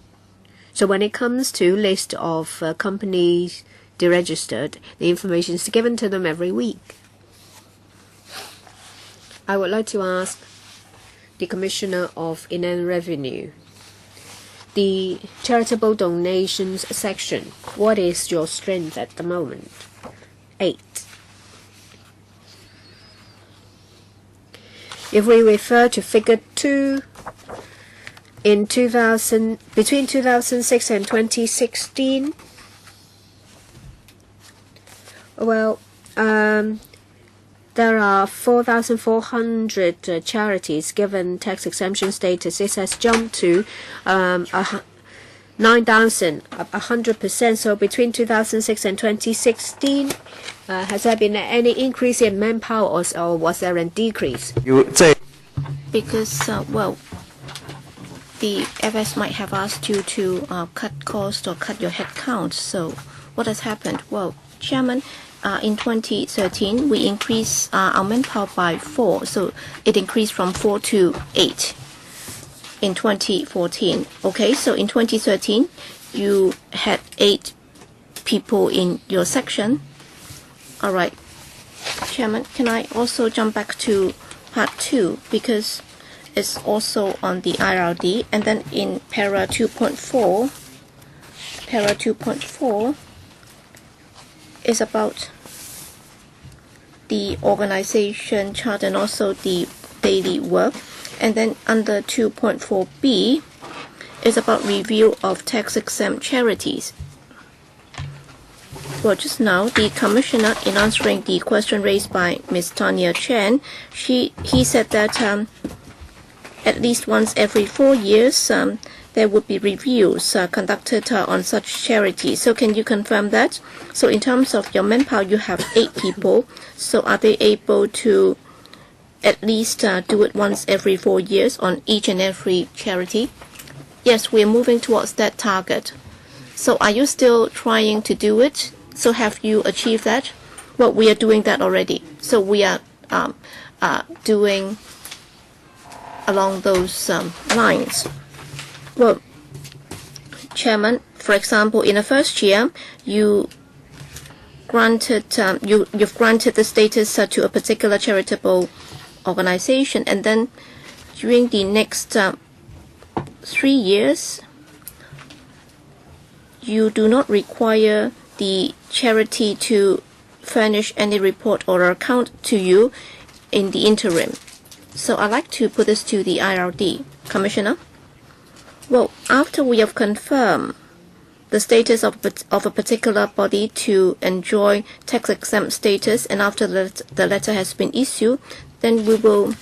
So when it comes to list of companies deregistered, the information is given to them every week. I would like to ask the Commissioner of Inland Revenue, the charitable donations section, what is your strength at the moment? 8. If we refer to figure 2, in between 2006 and 2016, well, there are 4,400 charities given tax exemption status. This has jumped to 9,000, 100%. So between 2006 and 2016, has there been any increase in manpower, or was there a decrease? Because, well, the FS might have asked you to cut cost or cut your head count. So what has happened? Well, Chairman, in 2013, we increased our manpower by 4. So it increased from 4 to 8 in 2014. Okay, so in 2013, you had 8 people in your section. All right. Chairman, can I also jump back to part 2? Because it's also on the IRD. And then in para 2.4, is about the organization chart and also the daily work. And then under 2.4b is about review of tax-exempt charities. Well, just now, the Commissioner, in answering the question raised by Ms. Tanya Chen, he said that at least once every 4 years, there would be reviews conducted on such charities. So can you confirm that? So in terms of your manpower, you have 8 people. So are they able to at least do it once every 4 years on each and every charity? Yes, we are moving towards that target. So are you still trying to do it? So have you achieved that? Well, we are doing that already. So we are doing along those lines. Well, Chairman, for example, in the first year, you've granted the status to a particular charitable organization, and then during the next 3 years, you do not require the charity to furnish any report or account to you in the interim. So I'd like to put this to the IRD. Commissioner? Well, after we have confirmed the status of a particular body to enjoy tax-exempt status, and after the letter has been issued, then we will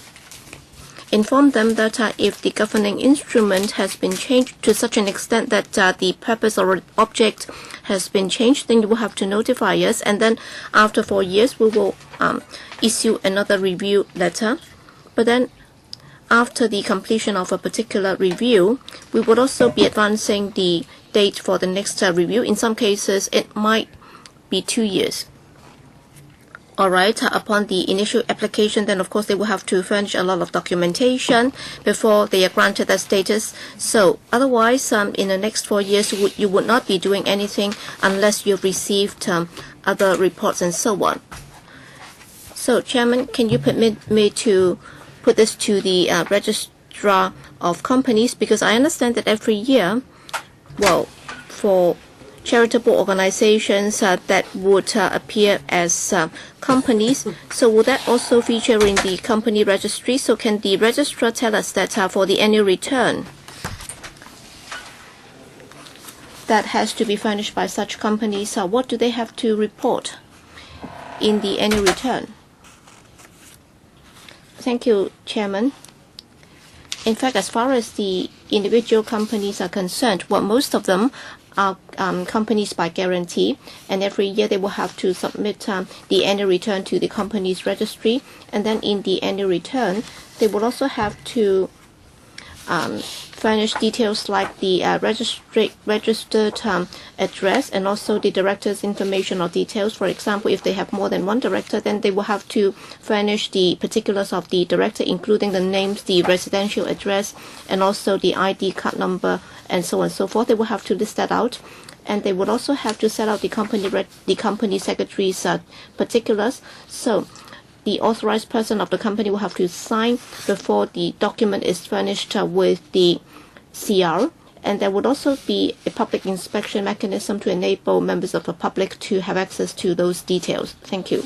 inform them that if the governing instrument has been changed to such an extent that the purpose or object has been changed, then you will have to notify us, and then after 4 years, we will issue another review letter. But then after the completion of a particular review, we would also be advancing the date for the next review. In some cases, it might be 2 years. All right, upon the initial application, then of course they will have to furnish a lot of documentation before they are granted that status. So otherwise, in the next 4 years, you would not be doing anything unless you've received other reports and so on. So, Chairman, can you permit me to put this to the Registrar of Companies? Because I understand that every year, well, for charitable organizations that would appear as companies, so will that also feature in the company registry? So can the registrar tell us that for the annual return that has to be furnished by such companies, what do they have to report in the annual return? Thank you, Chairman. In fact, as far as the individual companies are concerned, well, most of them are companies by guarantee, and every year they will have to submit the annual return to the company's registry, and then in the annual return, they will also have to furnish details like the registered address and also the director's information or details. For example, if they have more than one director, then they will have to furnish the particulars of the director, including the names, the residential address, and also the ID card number, and so on and so forth. They will have to list that out. And they would also have to set out the company secretary's particulars. So the authorized person of the company will have to sign before the document is furnished with the CR. And there would also be a public inspection mechanism to enable members of the public to have access to those details. Thank you.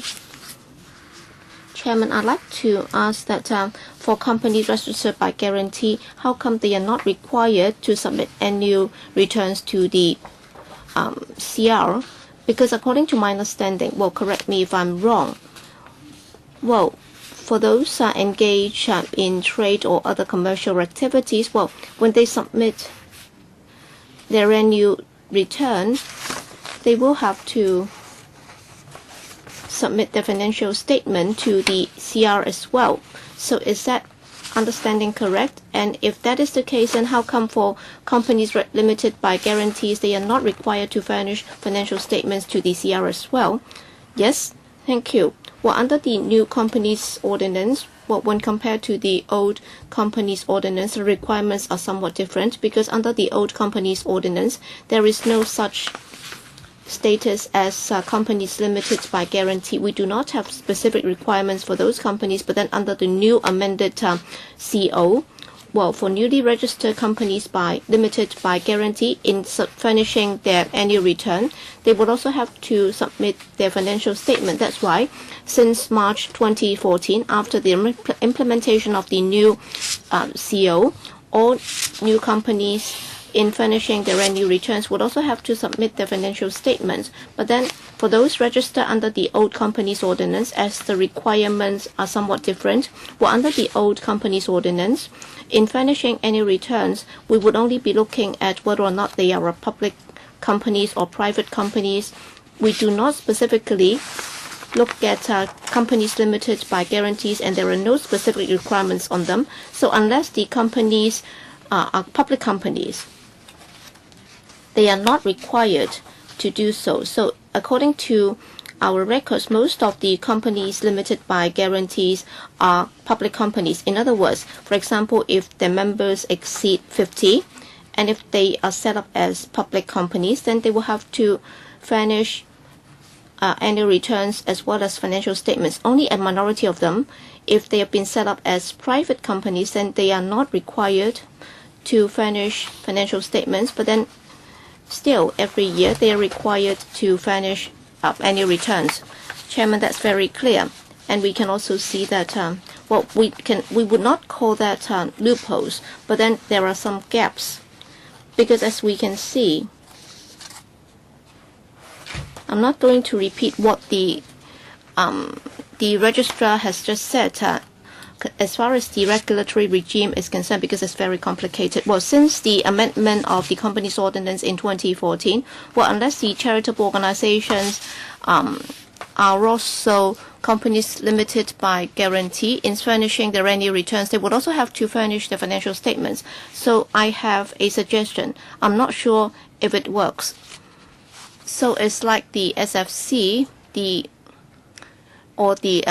Chairman, I'd like to ask that for companies registered by guarantee, how come they are not required to submit annual returns to the CR? Because according to my understanding, well, correct me if I'm wrong, well, for those engaged in trade or other commercial activities, well, when they submit their annual return, they will have to submit their financial statement to the CR as well. So is that understanding correct? And if that is the case, then how come for companies limited by guarantees, they are not required to furnish financial statements to the CR as well? Yes, thank you. Well, under the new companies ordinance, well, when compared to the old companies ordinance, the requirements are somewhat different, because under the old companies ordinance, there is no such status as companies limited by guarantee. We do not have specific requirements for those companies, but then under the new amended CO, well, for newly registered companies limited by guarantee in furnishing their annual return, they would also have to submit their financial statement. That's why since March 2014, after the implementation of the new CO, all new companies in furnishing their annual returns would also have to submit their financial statements. But then for those registered under the old companies ordinance, as the requirements are somewhat different, well, under the old companies ordinance, in furnishing annual returns, we would only be looking at whether or not they are public companies or private companies. We do not specifically look at companies limited by guarantees, and there are no specific requirements on them. So unless the companies are public companies, they are not required to do so. So according to our records, most of the companies limited by guarantees are public companies. In other words, for example, if their members exceed 50, and if they are set up as public companies, then they will have to furnish annual returns as well as financial statements. Only a minority of them, if they have been set up as private companies, then they are not required to furnish financial statements, but then still every year they are required to furnish annual returns. Chairman, that's very clear. And we can also see that well, we would not call that loopholes, but then there are some gaps, because as we can see, I'm not going to repeat what the registrar has just said as far as the regulatory regime is concerned, because it's very complicated. Well, since the amendment of the Companies Ordinance in 2014, well, unless the charitable organizations are also companies limited by guarantee in furnishing their annual returns, they would also have to furnish their financial statements. So I have a suggestion. I'm not sure if it works. So it's like the SFC, or the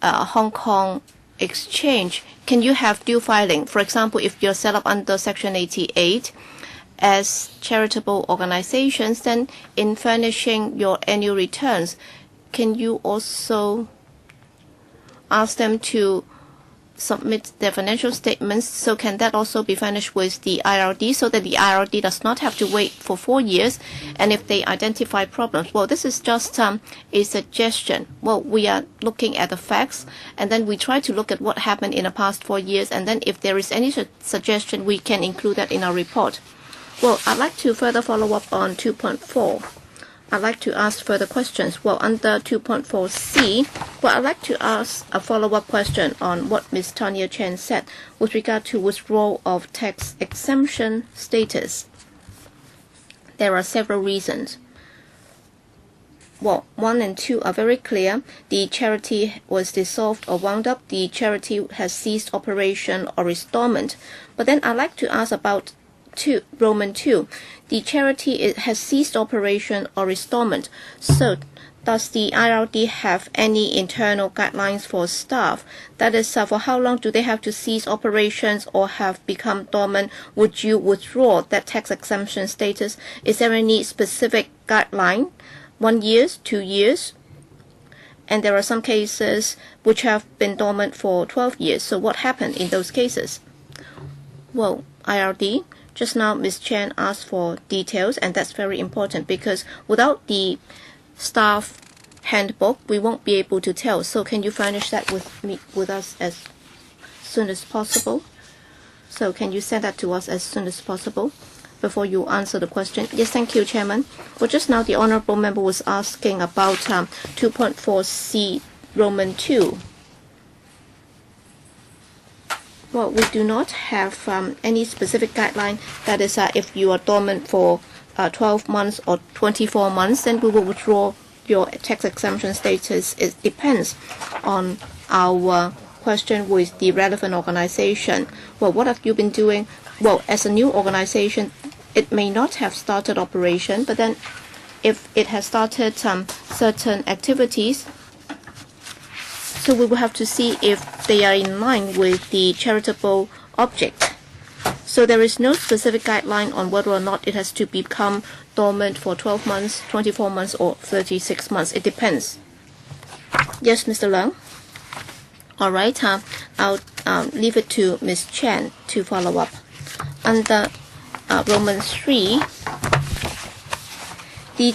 Hong Kong Exchange. Can you have dual filing? For example, if you're set up under Section 88 as charitable organizations, then in furnishing your annual returns, can you also ask them to submit their financial statements? So can that also be furnished with the IRD, so that the IRD does not have to wait for 4 years? And if they identify problems, well, this is just a suggestion. Well, we are looking at the facts, and then we try to look at what happened in the past 4 years, and then if there is any suggestion, we can include that in our report. Well, I'd like to further follow up on 2.4. I'd like to ask further questions. Well, under 2.4c, well, I'd like to ask a follow-up question on what Ms. Tanya Chen said with regard to withdrawal of tax exemption status. There are several reasons. well, 1 and 2 are very clear. The charity was dissolved or wound up. The charity has ceased operation or is dormant. But then I'd like to ask about Roman 2. The charity has ceased operation or is dormant. So does the IRD have any internal guidelines for staff? That is, for how long do they have to cease operations or have become dormant? Would you withdraw that tax exemption status? Is there any specific guideline? 1 year, 2 years? And there are some cases which have been dormant for 12 years. So what happened in those cases? Well, IRD, just now Ms. Chen asked for details, and that's very important because without the staff handbook, we won't be able to tell. So can you furnish that with us as soon as possible? So can you send that to us as soon as possible before you answer the question? Yes, thank you, Chairman. Well, just now the Honourable Member was asking about 2.4C Roman 2. Well, we do not have any specific guideline. That is, if you are dormant for 12 months or 24 months, then we will withdraw your tax exemption status. It depends on our question with the relevant organization. Well, what have you been doing? Well, as a new organization, it may not have started operation, but then if it has started certain activities, so we will have to see if they are in line with the charitable object. So there is no specific guideline on whether or not it has to become dormant for 12 months, 24 months, or 36 months. It depends. Yes, Mr. Leung? All right, I'll leave it to Ms. Chen to follow up. Under Roman 3, the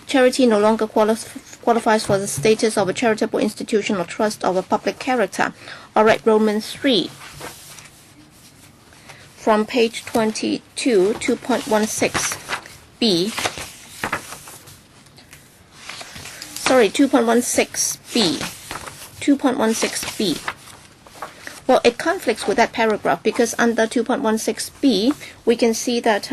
charity no longer qualifies for the status of a charitable institution or trust of a public character. All right, Roman 3. From page 22, 2.16b. Sorry, 2.16b. 2.16b. Well, it conflicts with that paragraph because under 2.16b, we can see that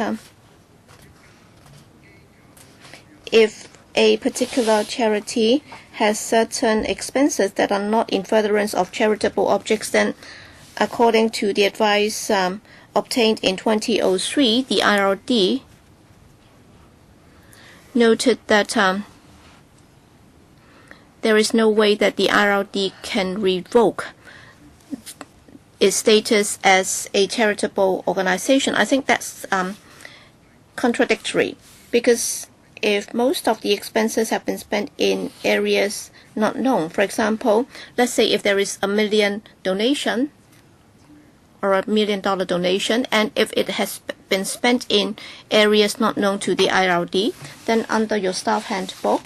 if a particular charity has certain expenses that are not in furtherance of charitable objects, then according to the advice obtained in 2003, the IRD noted that there is no way that the IRD can revoke its status as a charitable organization. I think that's contradictory because if most of the expenses have been spent in areas not known, for example, let's say if there is $1 million donation or $1 million donation, and if it has been spent in areas not known to the IRD, then under your staff handbook,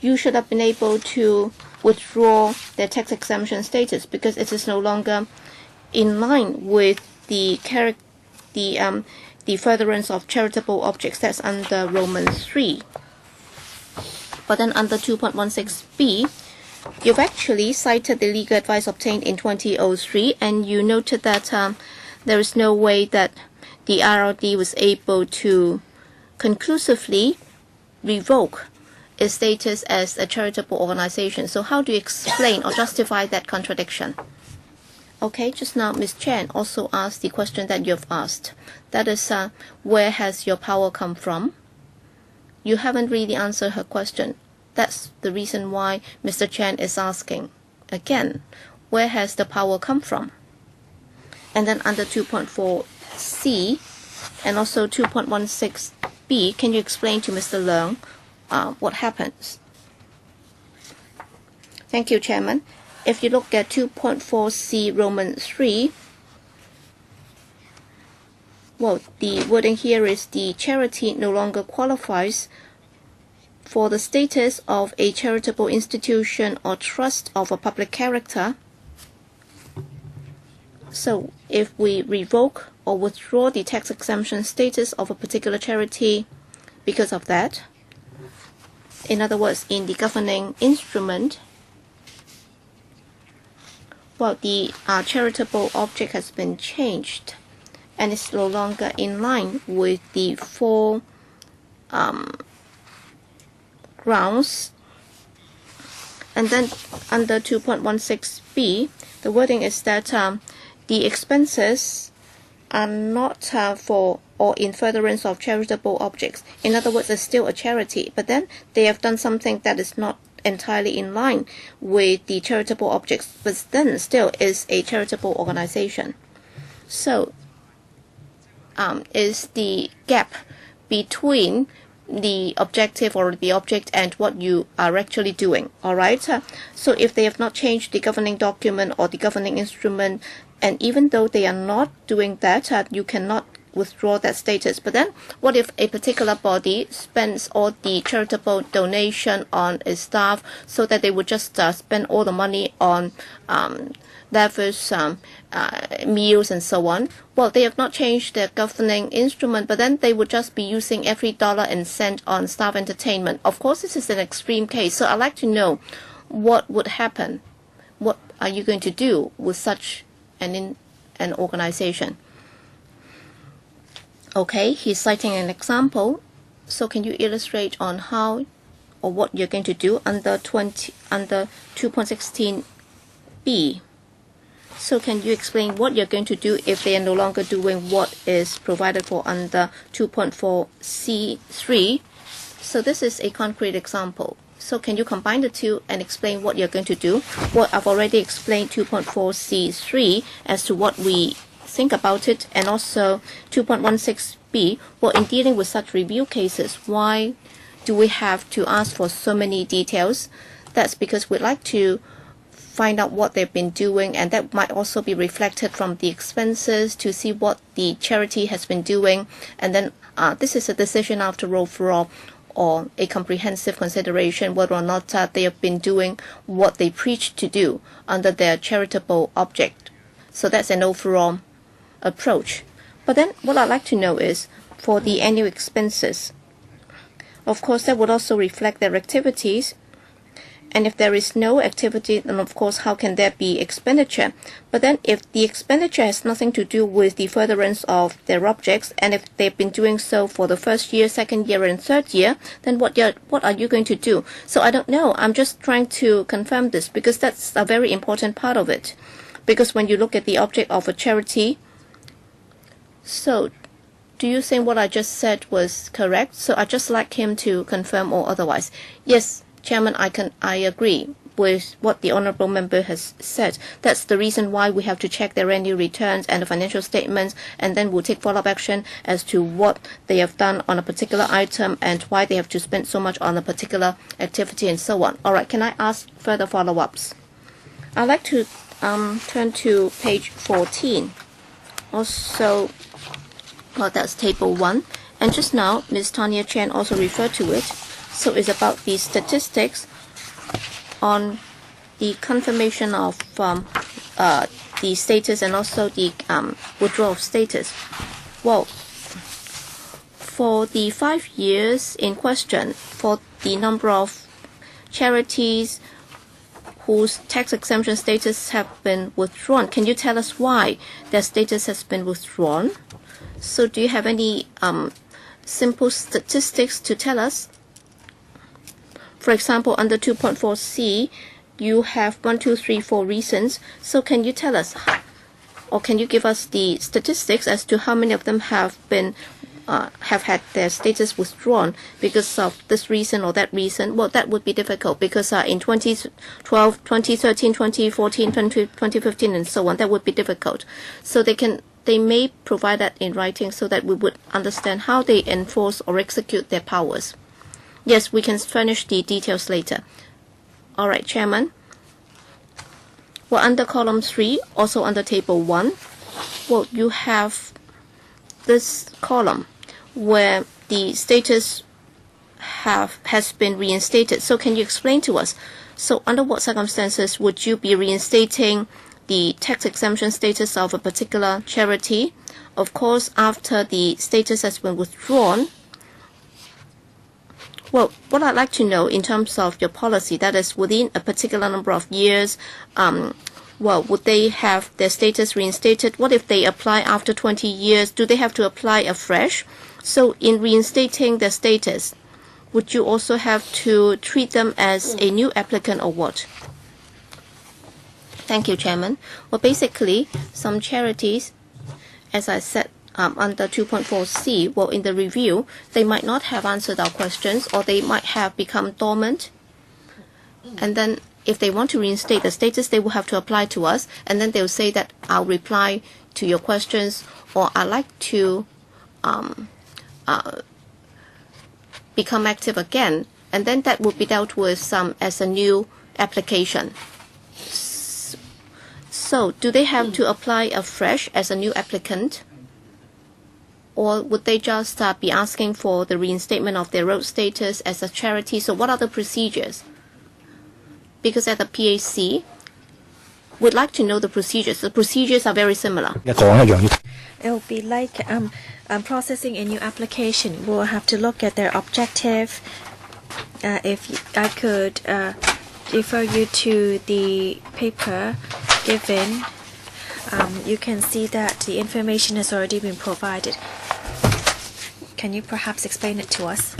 you should have been able to withdraw their tax exemption status because it is no longer in line with the furtherance of charitable objects. That's under Roman 3. But then under 2.16b, you've actually cited the legal advice obtained in 2003, and you noted that there is no way that the IRD was able to conclusively revoke its status as a charitable organization. So how do you explain or justify that contradiction? Okay, just now Ms. Chen also asked the question that you've asked. That is, where has your power come from? You haven't really answered her question. That's the reason why Mr. Chen is asking. Again, where has the power come from? And then under 2.4c and also 2.16b, can you explain to Mr. Leung what happens? Thank you, Chairman. If you look at 2.4c Roman 3, well, the wording here is the charity no longer qualifies for the status of a charitable institution or trust of a public character. So if we revoke or withdraw the tax exemption status of a particular charity because of that, in other words, in the governing instrument, well, the charitable object has been changed, and it's no longer in line with the four grounds. And then under 2.16b, the wording is that the expenses are not for or in furtherance of charitable objects. In other words, it's still a charity, but then they have done something that is not entirely in line with the charitable objects, but then still is a charitable organization. So is the gap between the objective or the object and what you are actually doing. All right. So if they have not changed the governing document or the governing instrument, and even though they are not doing that, you cannot withdraw that status. But then what if a particular body spends all the charitable donation on its staff so that they would just spend all the money on lavish meals and so on? Well, they have not changed their governing instrument, but then they would just be using every dollar and cent on staff entertainment. Of course, this is an extreme case, so I'd like to know what would happen. What are you going to do with such an organization? Okay, he's citing an example. So can you illustrate on how or what you're going to do under 2.16b? So can you explain what you're going to do if they are no longer doing what is provided for under 2.4c3? So this is a concrete example. So can you combine the two and explain what you're going to do? Well, I've already explained 2.4c3 as to what we think about it, and also 2.16b. Well, in dealing with such review cases, why do we have to ask for so many details? That's because we'd like to find out what they've been doing, and that might also be reflected from the expenses to see what the charity has been doing. And then this is a decision after all for all, or a comprehensive consideration whether or not they have been doing what they preach to do under their charitable object. So that's an overall approach. But then what I'd like to know is for the annual expenses, of course that would also reflect their activities, and if there is no activity, then of course how can there be expenditure? But then if the expenditure has nothing to do with the furtherance of their objects, and if they've been doing so for the first year, second year and third year, then what are you going to do? So I don't know, I'm just trying to confirm this because that's a very important part of it. Because when you look at the object of a charity, so do you think what I just said was correct? So I'd just like him to confirm or otherwise. Yes, Chairman, I agree with what the Honourable Member has said. That's the reason why we have to check their annual returns and the financial statements, and then we'll take follow-up action as to what they have done on a particular item and why they have to spend so much on a particular activity and so on. All right, can I ask further follow-ups? I'd like to turn to page 14. Also, that's table 1. And just now, Ms. Tanya Chen also referred to it. So it's about the statistics on the confirmation of the status and also the withdrawal of status. Well, for the 5 years in question, for the number of charities whose tax exemption status have been withdrawn, can you tell us why their status has been withdrawn? So do you have any simple statistics to tell us? For example, under 2.4c, you have 1, 2, 3, 4 reasons. So can you tell us, or can you give us the statistics as to how many of them have been have had their status withdrawn because of this reason or that reason? Well, that would be difficult because in 2012, 2013, 2014, 2015, and so on, that would be difficult. So they may provide that in writing so that we would understand how they enforce or execute their powers. Yes, we can furnish the details later. All right, Chairman. Well, under column 3, also under table 1, well, you have this column where the status has been reinstated. So can you explain to us, so under what circumstances would you be reinstating the tax exemption status of a particular charity? Of course, after the status has been withdrawn. Well, what I'd like to know in terms of your policy, that is within a particular number of years, well, would they have their status reinstated? What if they apply after 20 years? Do they have to apply afresh? So in reinstating their status, would you also have to treat them as a new applicant or what? Thank you, Chairman. Well, basically, some charities, as I said, under 2.4c, well, in the review, they might not have answered our questions, or they might have become dormant. And then if they want to reinstate the status, they will have to apply to us, and then they'll say that I'll reply to your questions, or I'd like to become active again, and then that would be dealt with as a new application. So do they have to apply afresh as a new applicant? Or would they just be asking for the reinstatement of their road status as a charity? So what are the procedures? Because at the PAC, we'd like to know the procedures. The procedures are very similar. It will be like processing a new application. We'll have to look at their objective. If I could refer you to the paper given, you can see that the information has already been provided. Can you perhaps explain it to us?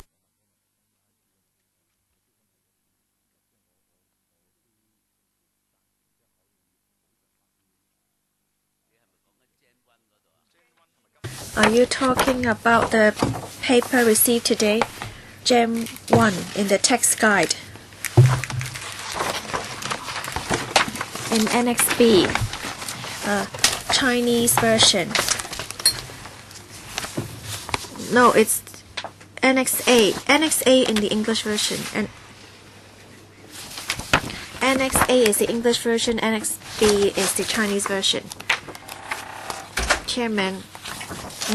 Are you talking about the paper received today? Gem 1 in the text guide. In Annex B, Chinese version. No, it's Annex A. Annex A in the English version. And Annex A is the English version, Annex B is the Chinese version. Chairman,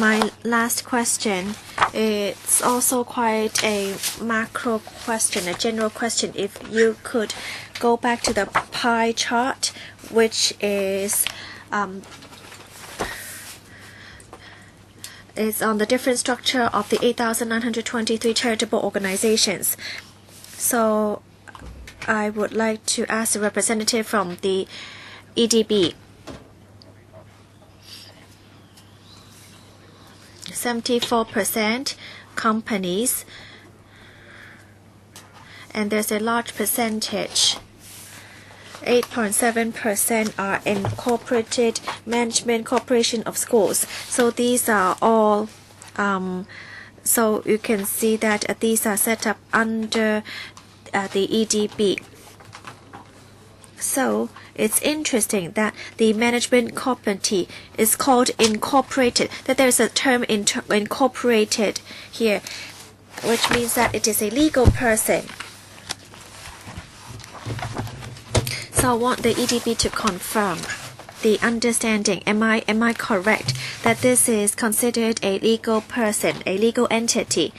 my last question, it's also quite a macro question, a general question. If you could go back to the pie chart, which is on the different structure of the 8,923 charitable organizations. So I would like to ask a representative from the EDB. 74% companies, and there's a large percentage, 8.7% are incorporated management corporation of schools. So these are all, so you can see that these are set up under the EDB. So it's interesting that the management company is called incorporated, that there's a term incorporated here, which means that it is a legal person. So I want the EDB to confirm the understanding. Am I correct that this is considered a legal person, a legal entity?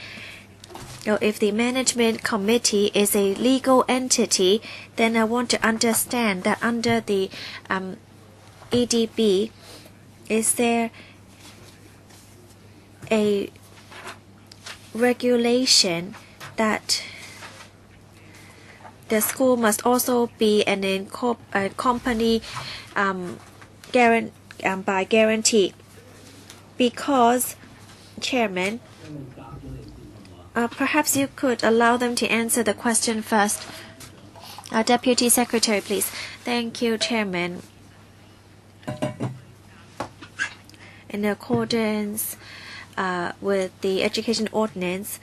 So if the management committee is a legal entity, then I want to understand that under the EDB, is there a regulation that the school must also be a company by guarantee? Because, Chairman, perhaps you could allow them to answer the question first. Deputy Secretary, please. Thank you, Chairman. In accordance with the Education Ordinance,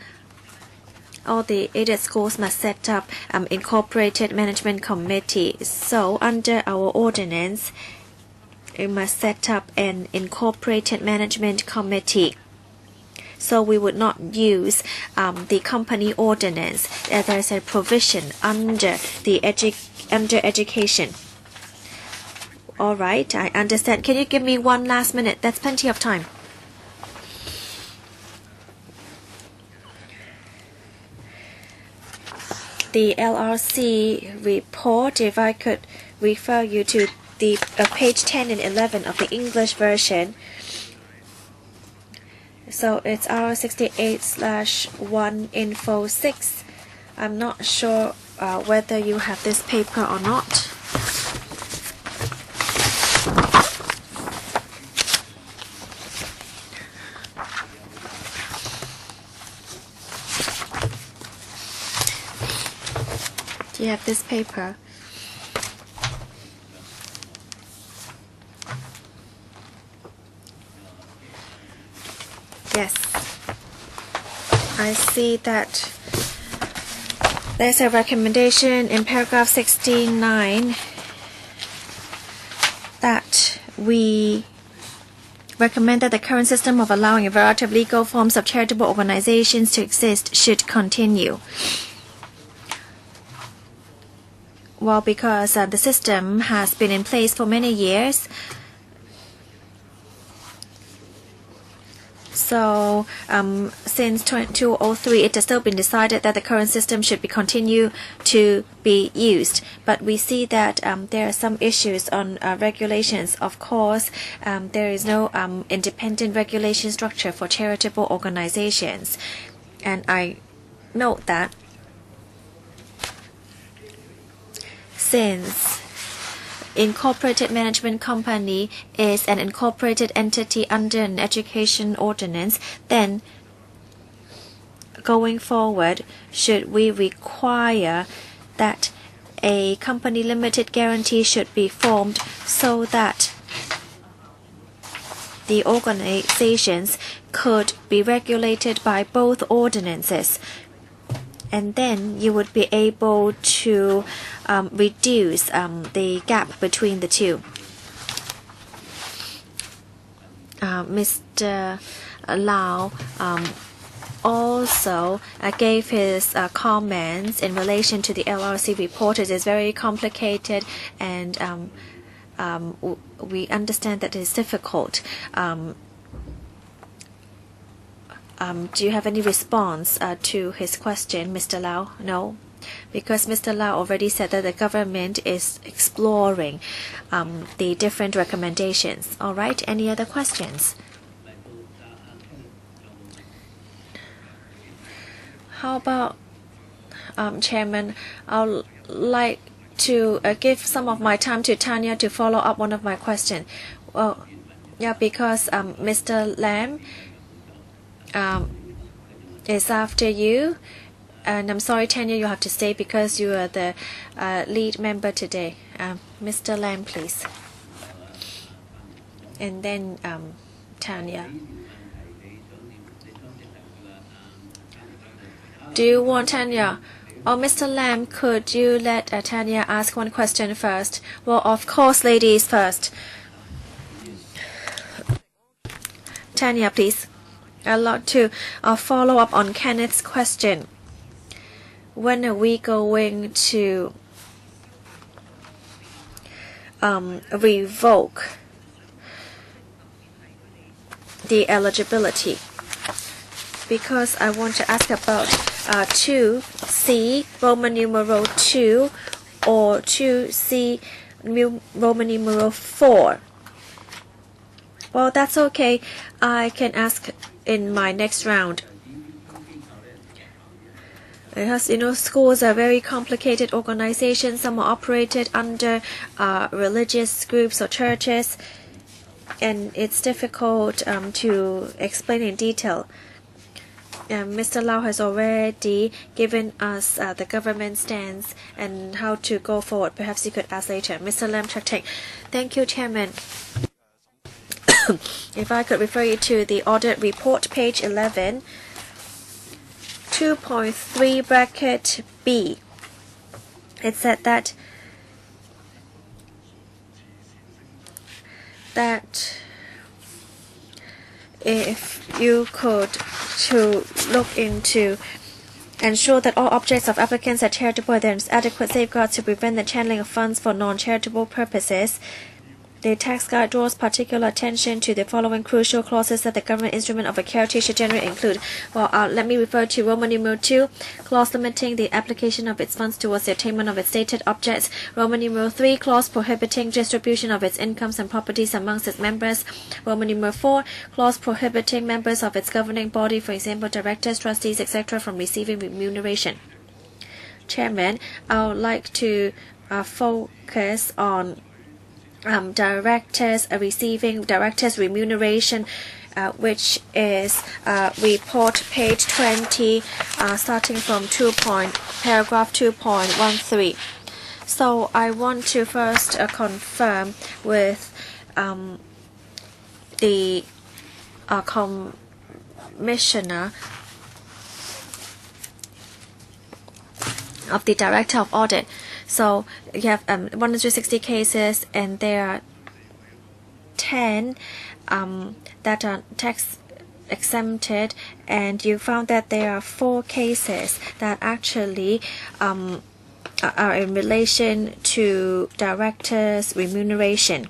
all the aided schools must set up incorporated management committee. So under our ordinance, we must set up an incorporated management committee. So we would not use the company ordinance. There's a provision under the education. All right, I understand. Can you give me one last minute? That's plenty of time. The LRC report, if I could refer you to the page 10 and 11 of the English version. So it's R68/1 Info 6. I'm not sure whether you have this paper or not. Do you have this paper? Yes. I see that there's a recommendation in paragraph 69 that we recommend that the current system of allowing a variety of legal forms of charitable organizations to exist should continue. Well, because the system has been in place for many years, so since 2003, it has still been decided that the current system should be continue to be used. But we see that there are some issues on regulations. Of course, there is no independent regulation structure for charitable organizations. And I note that since incorporated management company is an incorporated entity under an education ordinance, then going forward, should we require that a company limited guarantee should be formed so that the organizations could be regulated by both ordinances? And then you would be able to reduce the gap between the two. Mr. Lau also gave his comments in relation to the LRC report. It is very complicated, and we understand that it is difficult. Do you have any response to his question, Mr. Lau? No, because Mr. Lau already said that the government is exploring the different recommendations. All right, any other questions? How about, Chairman, I'd like to give some of my time to Tanya to follow up one of my questions. Well, yeah, because Mr. Lam is after you, and I'm sorry, Tanya, you have to stay because you are the lead member today. Mr. Lam, please, and then Tanya. Do you want Tanya? Oh, Mr. Lam, could you let Tanya ask one question first? Well, of course, ladies first. Tanya, please. I'd like to follow up on Kenneth's question. When are we going to revoke the eligibility? Because I want to ask about 2C Roman numeral 2 or 2C Roman numeral 4. Well, that's okay. I can ask in my next round. Because, you know, schools are very complicated organizations. Some are operated under religious groups or churches, and it's difficult to explain in detail. Mr. Lau has already given us the government stance and how to go forward. Perhaps you could ask later. Mr. Lam Chak-Ting. Thank you, Chairman. If I could refer you to the audit report, page 11, 2.3 bracket B. It said that if you could to look into ensure that all objects of applicants are charitable, there is adequate safeguards to prevent the channeling of funds for non-charitable purposes. The tax guide draws particular attention to the following crucial clauses that the government instrument of a charity should generally include. Well, let me refer to Roman numeral 2, clause limiting the application of its funds towards the attainment of its stated objects. Roman numeral 3, clause prohibiting distribution of its incomes and properties amongst its members. Roman numeral 4, clause prohibiting members of its governing body, for example, directors, trustees, etc., from receiving remuneration. Chairman, I would like to focus on directors receiving directors remuneration which is report page 20, starting from paragraph 2.13. So I want to first confirm with the commissioner of the Director of Audit. So you have 160 cases, and there are 10 that are tax exempted, and you found that there are 4 cases that actually are in relation to directors' remuneration.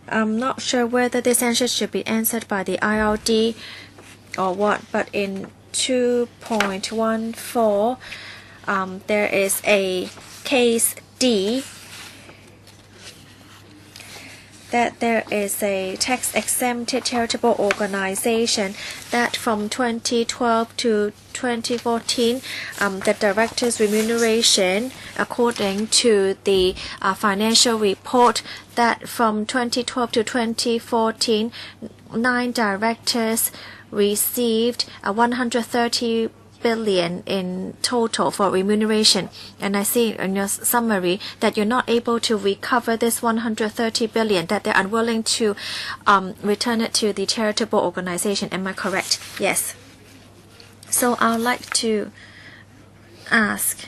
I'm not sure whether this answer should be answered by the IRD or what, but in 2.14 there is a case D that there is a tax-exempted charitable organization that from 2012 to 2014, the director's remuneration, according to the financial report, that from 2012 to 2014, 9 directors received 130 billion in total for remuneration. And I see in your summary that you're not able to recover this 130 billion, that they're unwilling to return it to the charitable organization. Am I correct? Yes. So I'd like to ask,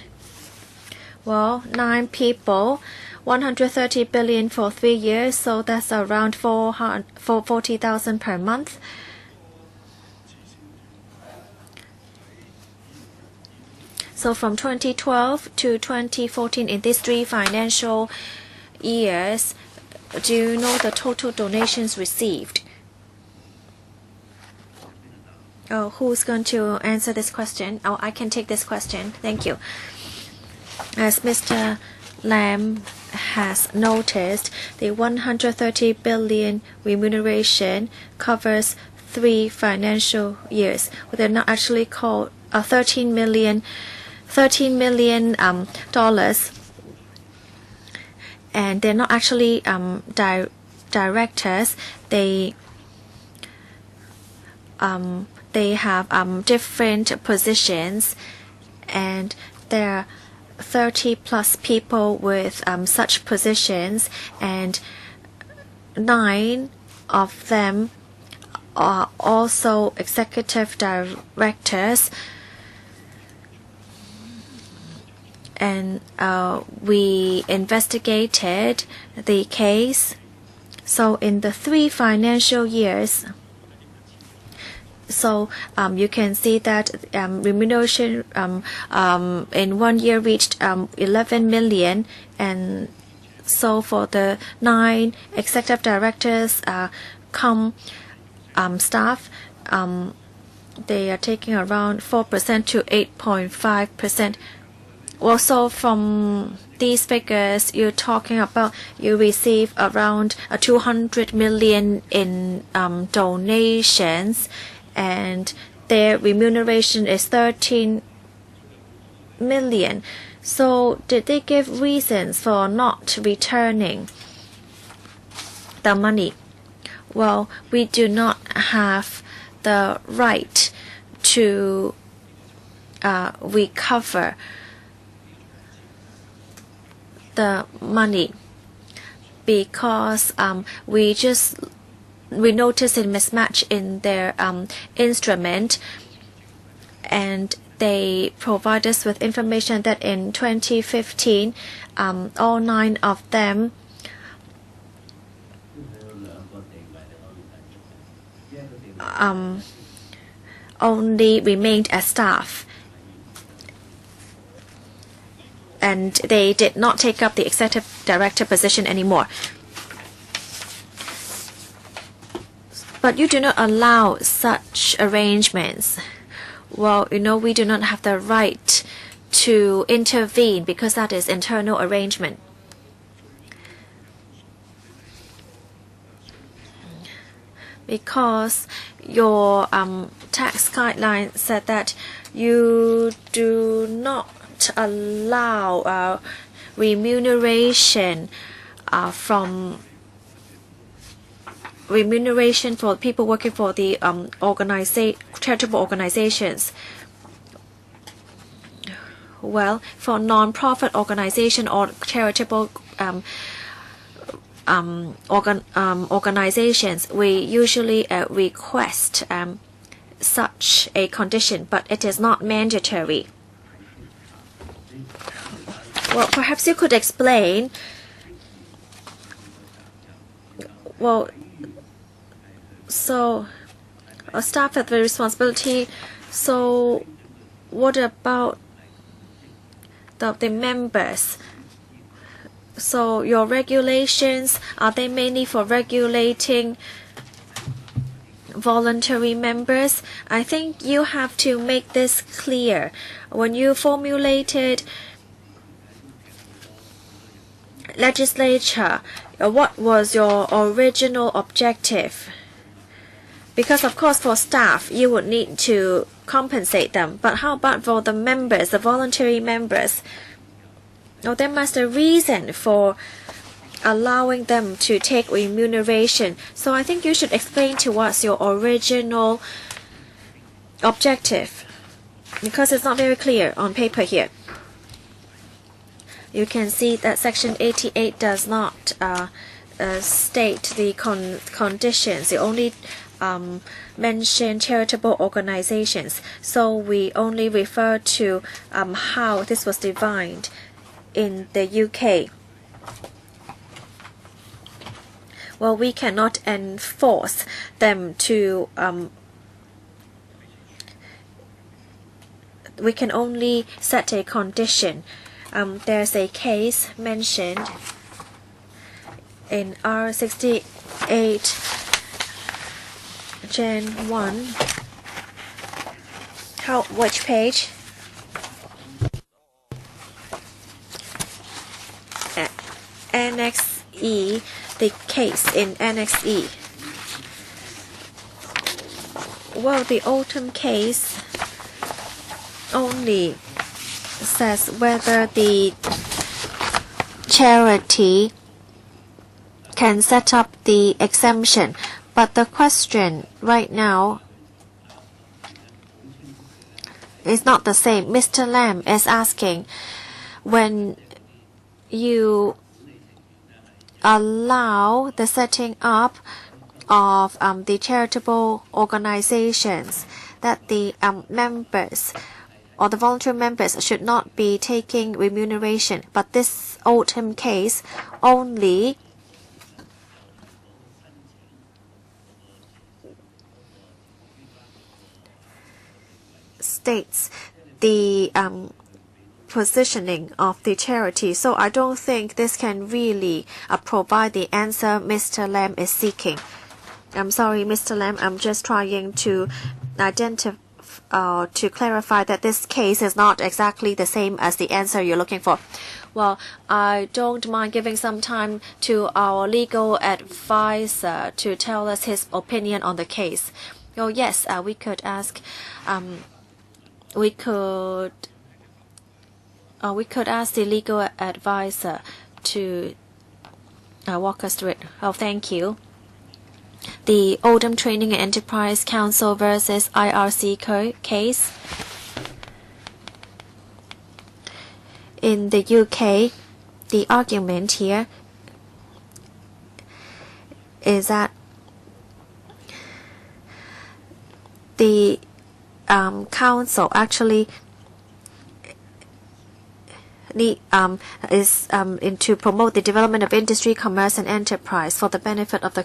well, 9 people, 130 billion for 3 years, so that's around 40,000 per month. So from 2012 to 2014, in these 3 financial years, do you know the total donations received? Oh, who's going to answer this question? Oh, I can take this question. Thank you. As Mr. Lam has noticed, the 130 billion remuneration covers 3 financial years. Well, they're not actually called $13 million dollars, and they're not actually directors. They have different positions, and there are 30 plus people with such positions, and 9 of them are also executive directors. And we investigated the case. So in the 3 financial years, so you can see that remuneration in 1 year reached 11 million, and so for the 9 executive directors staff, they are taking around 4% to 8.5%. Also, from these figures, you're talking about you receive around 200 million in donations, and their remuneration is 13 million. So, did they give reasons for not returning the money? Well, we do not have the right to recover the money, because we noticed a mismatch in their instrument, and they provide us with information that in 2015 all 9 of them only remained as staff, and they did not take up the executive director position anymore. But you do not allow such arrangements. Well, we do not have the right to intervene because that is internal arrangement. Because your tax guideline said that you do not allow remuneration from remuneration for people working for the charitable organizations. Well, for non-profit organization or charitable organizations, we usually request such a condition, but it is not mandatory. Well, perhaps you could explain. Well, so a staff has the responsibility. So what about the members? So your regulations, are they mainly for regulating voluntary members? I think you have to make this clear. When you formulated legislature, what was your original objective? Because of course for staff, you would need to compensate them. But how about for the members, the voluntary members? Oh, there must be a reason for allowing them to take remuneration. So I think you should explain to us your original objective, because it's not very clear on paper here. You can see that section 88 does not state the conditions. It only mention charitable organizations. So we only refer to how this was defined in the UK. Well, we cannot enforce them to we can only set a condition. There's a case mentioned in R68 Gen 1. Which page? Annex E, the case in Annex E. Well, the autumn case only says whether the charity can set up the exemption. But the question right now is not the same. Mr. Lam is asking, when you allow the setting up of the charitable organizations, that the members or the voluntary members should not be taking remuneration. But this autumn case only states the positioning of the charity. So I don't think this can really provide the answer Mr. Lam is seeking. I'm sorry, Mr. Lam, I'm just trying to to clarify that this case is not exactly the same as the answer you're looking for. Well, I don't mind giving some time to our legal advisor to tell us his opinion on the case. Oh yes, we could ask. We could ask the legal advisor to walk us through it. Oh, thank you. The Oldham Training and Enterprise Council versus IRC case. In the UK, the argument here is that the council actually is to promote the development of industry, commerce, and enterprise for the benefit of the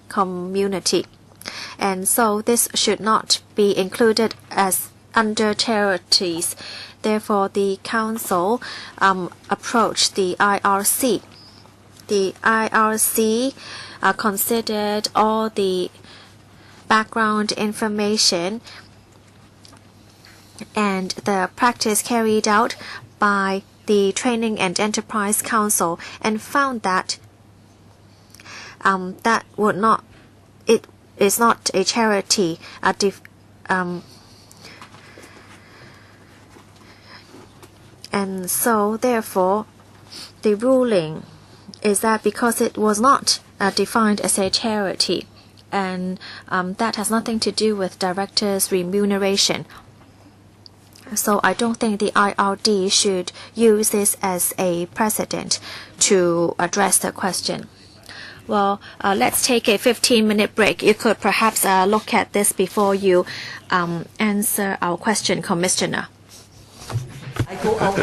community, and so this should not be included as under charities. Therefore, the council approached the IRC. The IRC considered all the background information and the practice carried out by the Training and Enterprise Council, and found that it is not a charity. And so therefore the ruling is that because it was not defined as a charity, and that has nothing to do with directors' remuneration. So I don't think the IRD should use this as a precedent to address the question. Well, let's take a 15-minute break. You could perhaps look at this before you answer our question, Commissioner. I go out.